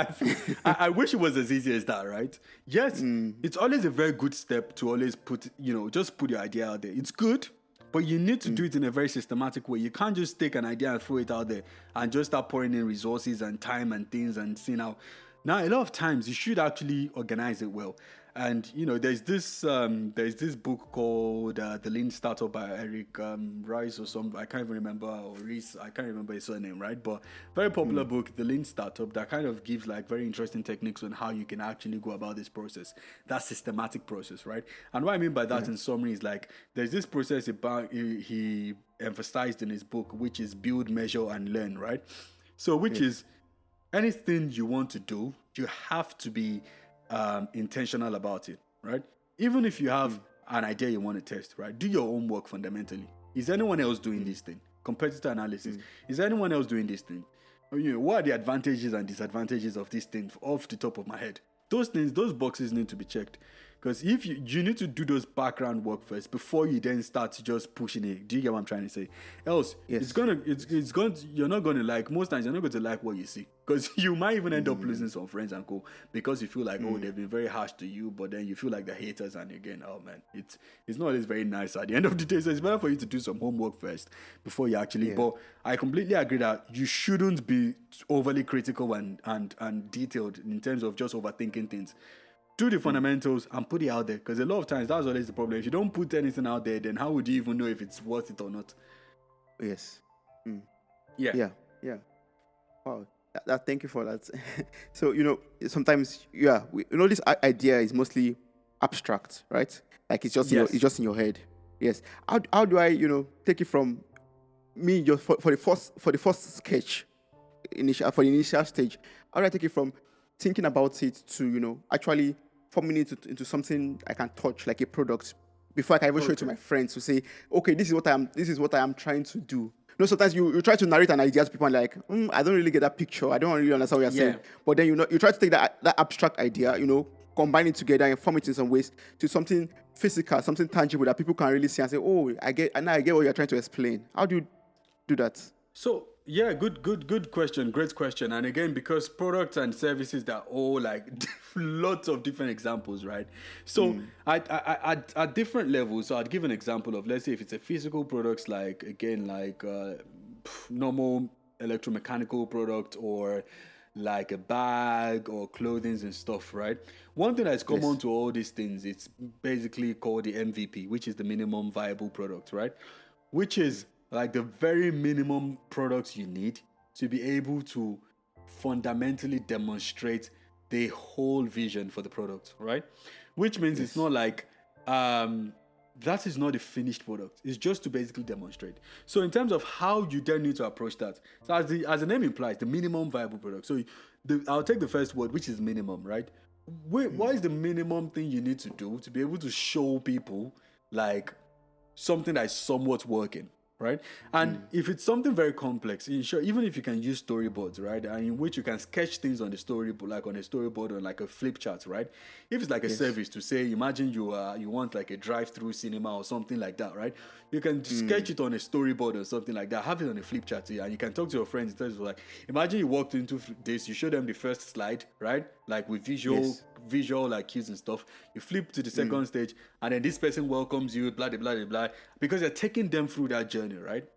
I wish it was as easy as that, right? Yes, it's always a very good step to always put, just put your idea out there. It's good, but you need to do it in a very systematic way. You can't just take an idea and throw it out there and just start pouring in resources and time and things and seeing how. Now, a lot of times you should actually organize it well. And there's this book called The Lean Startup by Eric Rice or some, I can't even remember, or Reese, I can't remember his surname, right? But very popular book, The Lean Startup, that kind of gives like very interesting techniques on how you can actually go about this process, that systematic process, right? And what I mean by that in summary is like there's this process about he emphasized in his book, which is build, measure, and learn, right? So which is anything you want to do, you have to be intentional about it, right? Even if you have an idea you want to test, right? Do your homework fundamentally. Is anyone else doing this thing? Competitor analysis. Is anyone else doing this thing? What are the advantages and disadvantages of this thing off the top of my head? Those things, those boxes need to be checked. Because if you need to do those background work first before you then start just pushing it. Do you get what I'm trying to say? Else, Yes. you're not gonna like, most times you're not going to like what you see. Because you might even end up losing some friends and co because you feel like, oh, they've been very harsh to you, but then you feel like they're haters, and again, oh man, it's not always very nice at the end of the day. So it's better for you to do some homework first before you actually. But I completely agree that you shouldn't be overly critical and detailed in terms of just overthinking things. Do the fundamentals and put it out there, because a lot of times that's always the problem. If you don't put anything out there, then how would you even know if it's worth it or not? Yes. Yeah. Yeah. Wow. Thank you for that. So, sometimes, this idea is mostly abstract, right? Like it's just, Yes. it's just in your head. Yes. How do I, take it from me just for the first sketch, for the initial stage? How do I take it from thinking about it to, actually forming it into something I can touch, like a product, before I can even show it to Okay. my friends to say, okay, this is what I am trying to do. Sometimes you try to narrate an idea to people and like, I don't really get that picture. I don't really understand what you're saying. Yeah. But then you try to take that abstract idea, combine it together and form it in some ways to something physical, something tangible that people can really see and say, oh, I get what you're trying to explain. How do you do that? So yeah, good question, great question. And again, because products and services, they're all like lots of different examples, right? So at different levels, so I'd give an example of, let's say if it's a physical products, like again, like normal electromechanical product, or like a bag or clothing and stuff, right? One thing that's common Yes. to all these things, it's basically called the MVP, which is the minimum viable product, right? Which is like the very minimum products you need to be able to fundamentally demonstrate the whole vision for the product, right? Which means it's Yes. not like that is not a finished product. It's just to basically demonstrate. So in terms of how you then need to approach that, so as the name implies, the minimum viable product. So I'll take the first word, which is minimum, right? What is the minimum thing you need to do to be able to show people like something that is somewhat working, right? And if it's something very complex, sure, even if you can use storyboards, right, and in which you can sketch things on the storyboard, like on a storyboard or like a flip chart, right? If it's like a Yes. service, to say, imagine you want like a drive-through cinema or something like that, right? You can sketch it on a storyboard or something like that, have it on a flip chart, and you can talk to your friends in terms of like, imagine you walked into this, you show them the first slide, right? Like with Yes. visual like cues and stuff. You flip to the second stage, and then this person welcomes you, blah blah blah blah blah, because you're taking them through that journey, right?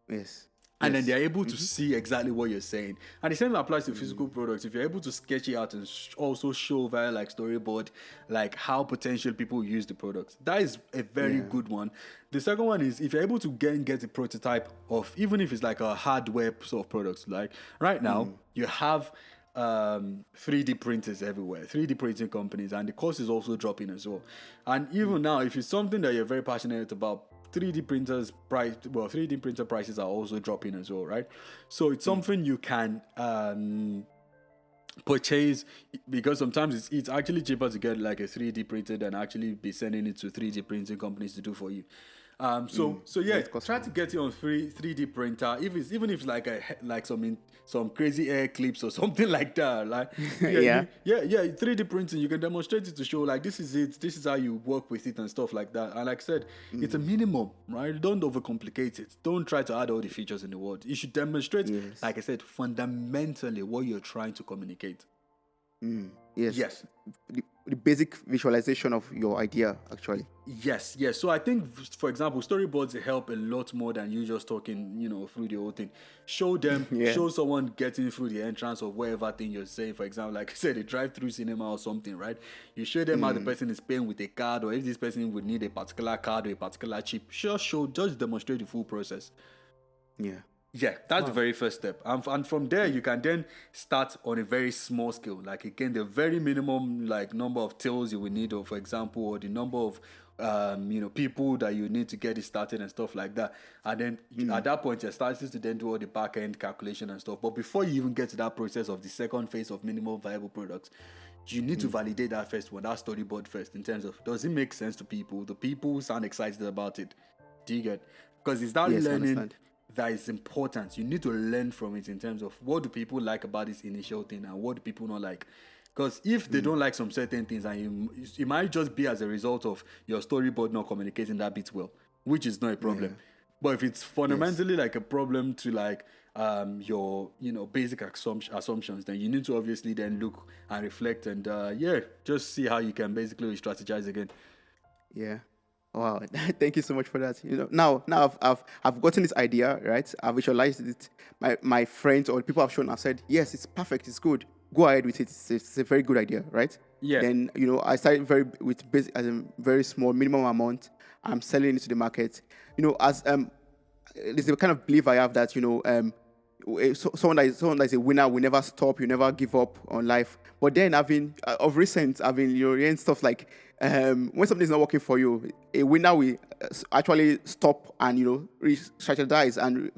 Yes. And then Yes. they're able to see exactly what you're saying. And the same applies to physical products. If you're able to sketch it out and also show via like storyboard, like how potential people use the product, that is a very Yeah. good one. The second one is if you're able to get a prototype of, even if it's like a hardware sort of products, like right now you have 3D printers everywhere, 3D printing companies, and the cost is also dropping as well. And even now, if it's something that you're very passionate about, 3D printer prices are also dropping as well, right? So it's something you can purchase, because sometimes it's actually cheaper to get like a 3D printer than actually be sending it to 3D printing companies to do for you. So yeah, Very try costly. to get it on 3D printer. If it's even if it's like like some crazy air clips or something like that. Like Yeah. yeah, 3D printing. You can demonstrate it to show like this is it. This is how you work with it and stuff like that. And like I said, it's a minimum, right? Don't overcomplicate it. Don't try to add all the features in the world. You should demonstrate, Yes. like I said, fundamentally what you're trying to communicate. Yes. Yes. The basic visualization of your idea, actually. Yes. So I think, for example, storyboards help a lot more than you just talking, through the whole thing. Show them, Yeah. show someone getting through the entrance of whatever thing you're saying. For example, like I said, a drive-through cinema or something, right? You show them how the person is paying with a card, or if this person would need a particular card or a particular chip. Just demonstrate the full process. Yeah. Yeah, that's the Wow. very first step. And from there, you can then start on a very small scale. Like, again, the very minimum, like, number of tails you will need, or for example, or the number of, people that you need to get it started and stuff like that. And then at that point, you're starting to then do all the back end calculation and stuff. But before you even get to that process of the second phase of minimum viable products, you need to validate that first one, that storyboard first, in terms of, does it make sense to people? Do people sound excited about it? Do you get? Because it's that Yes, I learning understand. that is important. You need to learn from it in terms of what do people like about this initial thing and what do people not like. Because if they don't like some certain things, and it might just be as a result of your storyboard not communicating that bit well, which is not a Yeah. problem. But if it's Yes. fundamentally like a problem to like your basic assumptions, then you need to obviously then look and reflect and just see how you can basically strategize again. Yeah. Wow. Thank you so much for that. Now I've gotten this idea, right? I've visualized it. My friends or people I've shown have said, yes, it's perfect, it's good. Go ahead with it. It's a very good idea, right? Yeah. Then I started with basic as a very small minimum amount. I'm selling it to the market. As there's a kind of belief I have that someone that is a winner will never stop, you never give up on life. But then of recent, I've been hearing stuff like when something is not working for you, a winner will actually stop and re-strategize and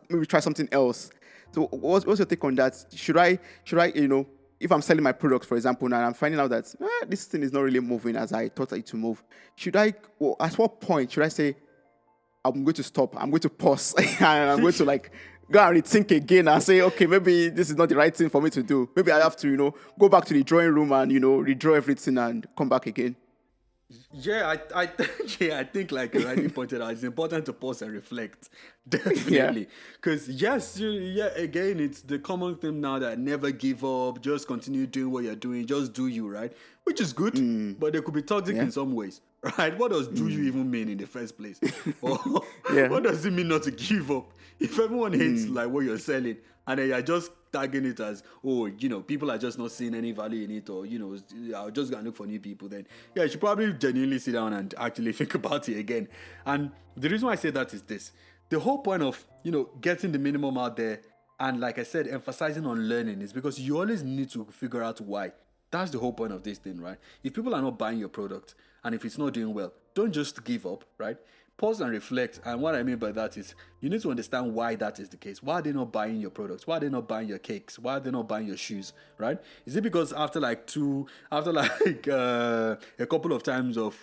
maybe try something else. So what's your take on that? Should I if I'm selling my product, for example, and I'm finding out that this thing is not really moving as I thought it to move, at what point should I say I'm going to stop. I'm going to pause. And I'm going to like go and rethink again and say, okay, maybe this is not the right thing for me to do. Maybe I have to, go back to the drawing room and, redraw everything and come back again. Yeah, I think yeah, I think like you rightly pointed out, it's important to pause and reflect. Yeah. Definitely. Because yes, again, it's the common theme now that never give up, just continue doing what you're doing, just do you, right? Which is good, but they could be toxic Yeah. in some ways. Right? What does do you even mean in the first place? Or Yeah. what does it mean not to give up? If everyone hates like what you're selling and then you're just tagging it as, oh, people are just not seeing any value in it, or I'll just go and look for new people, then yeah, you should probably genuinely sit down and actually think about it again. And the reason why I say that is this: the whole point of getting the minimum out there, and like I said, emphasizing on learning, is because you always need to figure out why. That's the whole point of this thing, right? If people are not buying your product and if it's not doing well, don't just give up, right? Pause and reflect. And what I mean by that is you need to understand why that is the case. Why are they not buying your products? Why are they not buying your cakes? Why are they not buying your shoes, right? Is it because after a couple of times of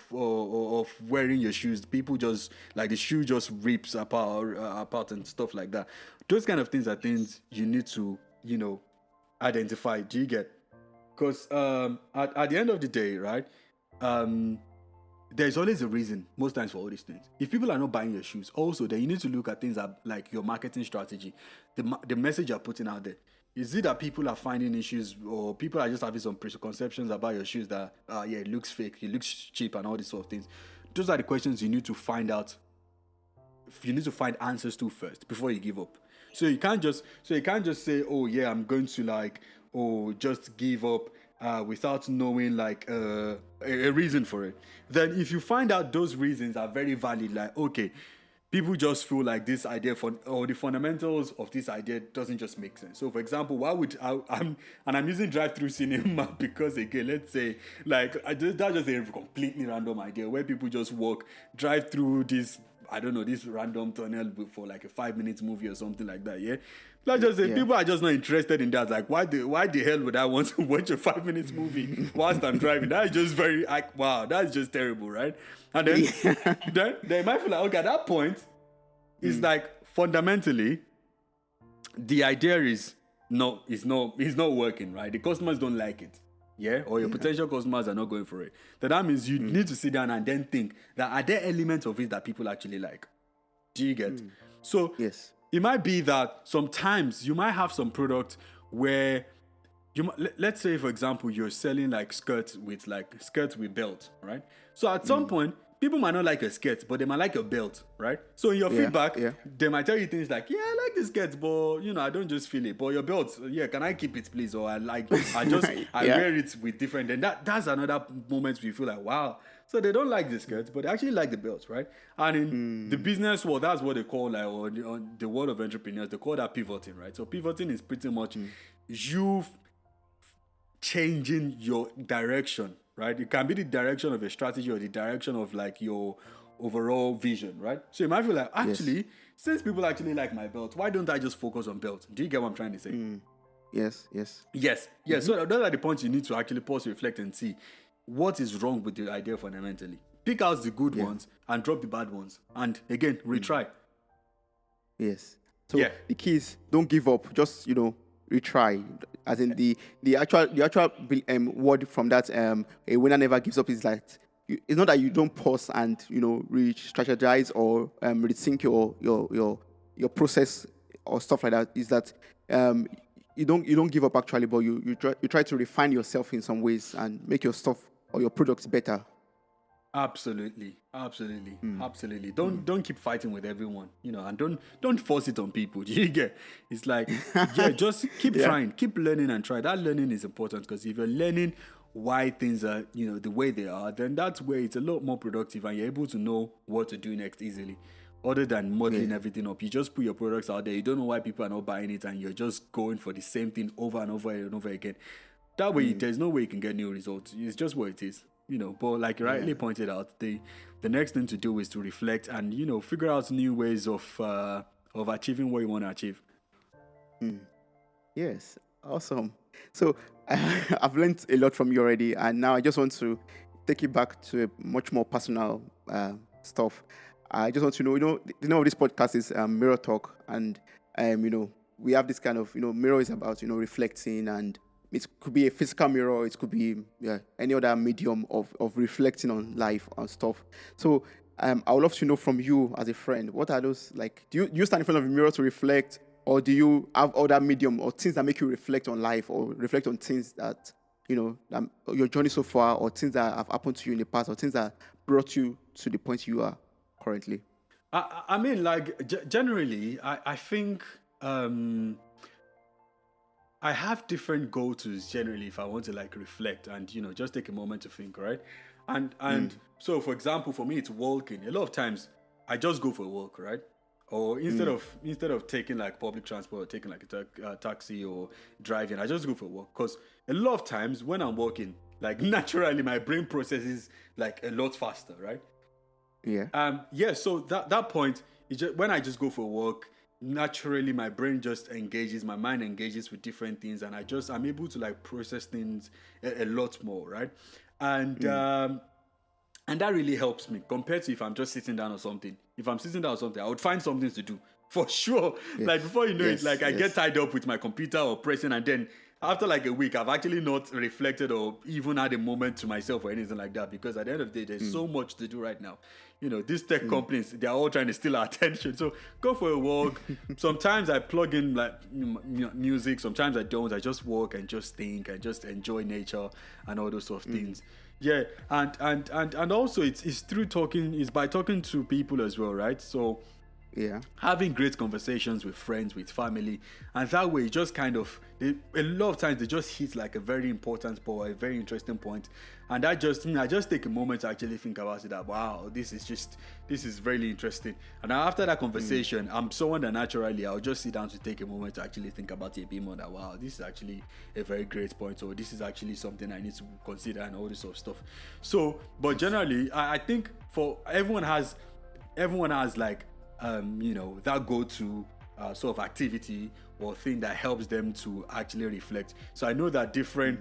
wearing your shoes, people just like the shoe just rips apart and stuff like that? Those kind of things are things you need to, identify. Do you get? Because at the end of the day, right, there's always a reason most times for all these things. If people are not buying your shoes, also then you need to look at things like your marketing strategy, the message you're putting out there. Is it that people are finding issues, or people are just having some preconceptions about your shoes that it looks fake, it looks cheap, and all these sort of things? Those are the questions you need to find out. You need to find answers to first before you give up. So you can't just say, oh yeah, I'm going to like, oh, just give up without knowing like a reason for it. Then if you find out those reasons are very valid, like okay, people just feel like this idea or the fundamentals of this idea doesn't just make sense. So for example, why would I'm using drive-through cinema because again, let's say like that's just a completely random idea where people just drive through this, I don't know, this random tunnel for like a 5 minutes movie or something like that, yeah. Let's just say Yeah. people are just not interested in that. Like, why the hell would I want to watch a 5 minutes movie whilst I'm driving? That is just very like, wow, that's just terrible, right? And then Yeah. they might feel like, okay, at that point, it's like fundamentally the idea is not working, right? The customers don't like it. Yeah, or your potential customers are not going for it. Then that means you need to sit down and then think that are there elements of it that people actually like? Do you get? So Yes. it might be that sometimes you might have some product where let's say for example you're selling like skirts with belt, right? So at some point people might not like a skirt, but they might like a belt, right? So in your Yeah. feedback, Yeah. they might tell you things like, yeah, I like this skirt, but I don't just feel it. But your belt, yeah, can I keep it, please? Or I Yeah. wear it with different. Then that's another moment we feel like, wow. So they don't like the skirt, but they actually like the belt, right? And in the business world, that's what they call like, or the world of entrepreneurs, they call that pivoting, right? So pivoting is pretty much you changing your direction, right? It can be the direction of a strategy or the direction of like your overall vision, right? So you might feel like, Yes. actually, since people actually like my belt, why don't I just focus on belt? Do you get what I'm trying to say? Yes. Yes. Yes. Yes. So those are the points you need to actually pause, reflect, and see what is wrong with the idea fundamentally. Pick out the good ones and drop the bad ones. And again, retry. Yes. So Yeah. the key is don't give up. Just retry. As in the actual word from that a winner never gives up is like it's not that you don't pause and re-strategize or rethink your process or stuff like that. Is that you don't give up actually, but you try to refine yourself in some ways and make your stuff or your products better. Absolutely. Don't keep fighting with everyone, and don't force it on people. Do you get? It's like, yeah, just keep Yeah. trying, keep learning and try. That learning is important because if you're learning why things are, the way they are, then that's where it's a lot more productive and you're able to know what to do next easily. Other than modeling everything up, you just put your products out there. You don't know why people are not buying it, and you're just going for the same thing over and over and over again. That way, there's no way you can get new results. It's just what it is, But like you rightly pointed out, the next thing to do is to reflect and figure out new ways of achieving what you want to achieve. Yes, awesome. So I've learned a lot from you already, and now I just want to take it back to a much more personal stuff. I just want to know, the name of this podcast is Mirror Talk, and we have this kind of, mirror is about reflecting, and it could be a physical mirror, it could be any other medium of reflecting on life and stuff. So I would love to know from you as a friend, what are those like? Do you stand in front of a mirror to reflect? Or do you have other medium or things that make you reflect on life or reflect on things that, that your journey so far or things that have happened to you in the past or things that brought you to the point you are currently? I mean, like, generally, I think I have different go-tos generally if I want to like reflect and just take a moment to think, right? And so for example, for me it's walking. A lot of times I just go for a walk, right? Or instead of taking like public transport or taking like a taxi or driving, I just go for a walk. Because a lot of times when I'm walking, like naturally my brain processes like a lot faster, right? Yeah. So that point is just when I just go for a walk, naturally my brain just engages, my mind engages with different things, and I'm able to like process things a lot more, right? And that really helps me compared to if I'm just sitting down or something. If I'm sitting down or something, I would find something to do for sure. Yes. Like before you know it, Yes. like I Yes. get tied up with my computer or pressing, and then after like a week, I've actually not reflected or even had a moment to myself or anything like that. Because at the end of the day, there's so much to do right now. These tech companies, they're all trying to steal our attention. So go for a walk. Sometimes I plug in like music. Sometimes I don't. I just walk and just think and just enjoy nature and all those sort of things. Yeah, and also it's through talking, it's by talking to people as well, right? So Yeah. having great conversations with friends, with family, and that way just kind of a lot of times they just hit like a very important point, a very interesting point, and I just take a moment to actually think about it. That wow, this is really interesting. And after that conversation, I'm someone that naturally I'll just sit down to take a moment to actually think about it a bit more. That wow, this is actually a very great point, or this is actually something I need to consider, and all this sort of stuff. So, but generally, I think for everyone has like that go to sort of activity or thing that helps them to actually reflect. So I know that different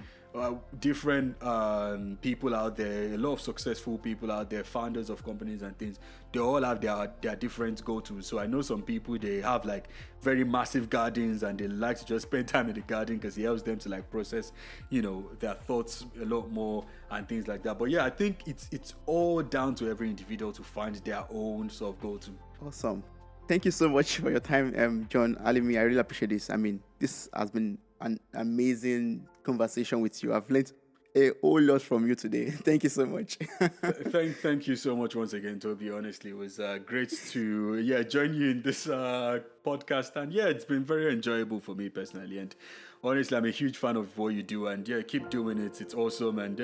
people out there, a lot of successful people out there, founders of companies and things, they all have their different go-tos. So I know some people, they have like very massive gardens and they like to just spend time in the garden because it helps them to like process, their thoughts a lot more and things like that. But yeah, I think it's all down to every individual to find their own sort of go-to. Awesome. Thank you so much for your time, John Alimi. I really appreciate this. I mean, this has been an amazing conversation with you. I've learned a whole lot from you today. Thank you so much. Thank you so much once again, Toby. Honestly, it was great to join you in this podcast, and it's been very enjoyable for me personally. And honestly, I'm a huge fan of what you do, and keep doing it. It's awesome, and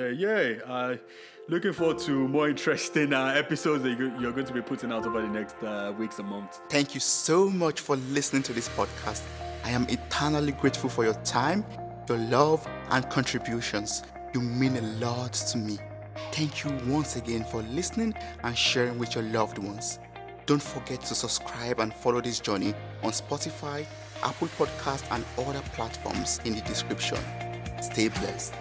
looking forward to more interesting episodes that you're going to be putting out over the next weeks and months. Thank you so much for listening to this podcast. I am eternally grateful for your time, your love, and contributions. You mean a lot to me. Thank you once again for listening and sharing with your loved ones. Don't forget to subscribe and follow this journey on Spotify, Apple Podcasts, and other platforms in the description. Stay blessed.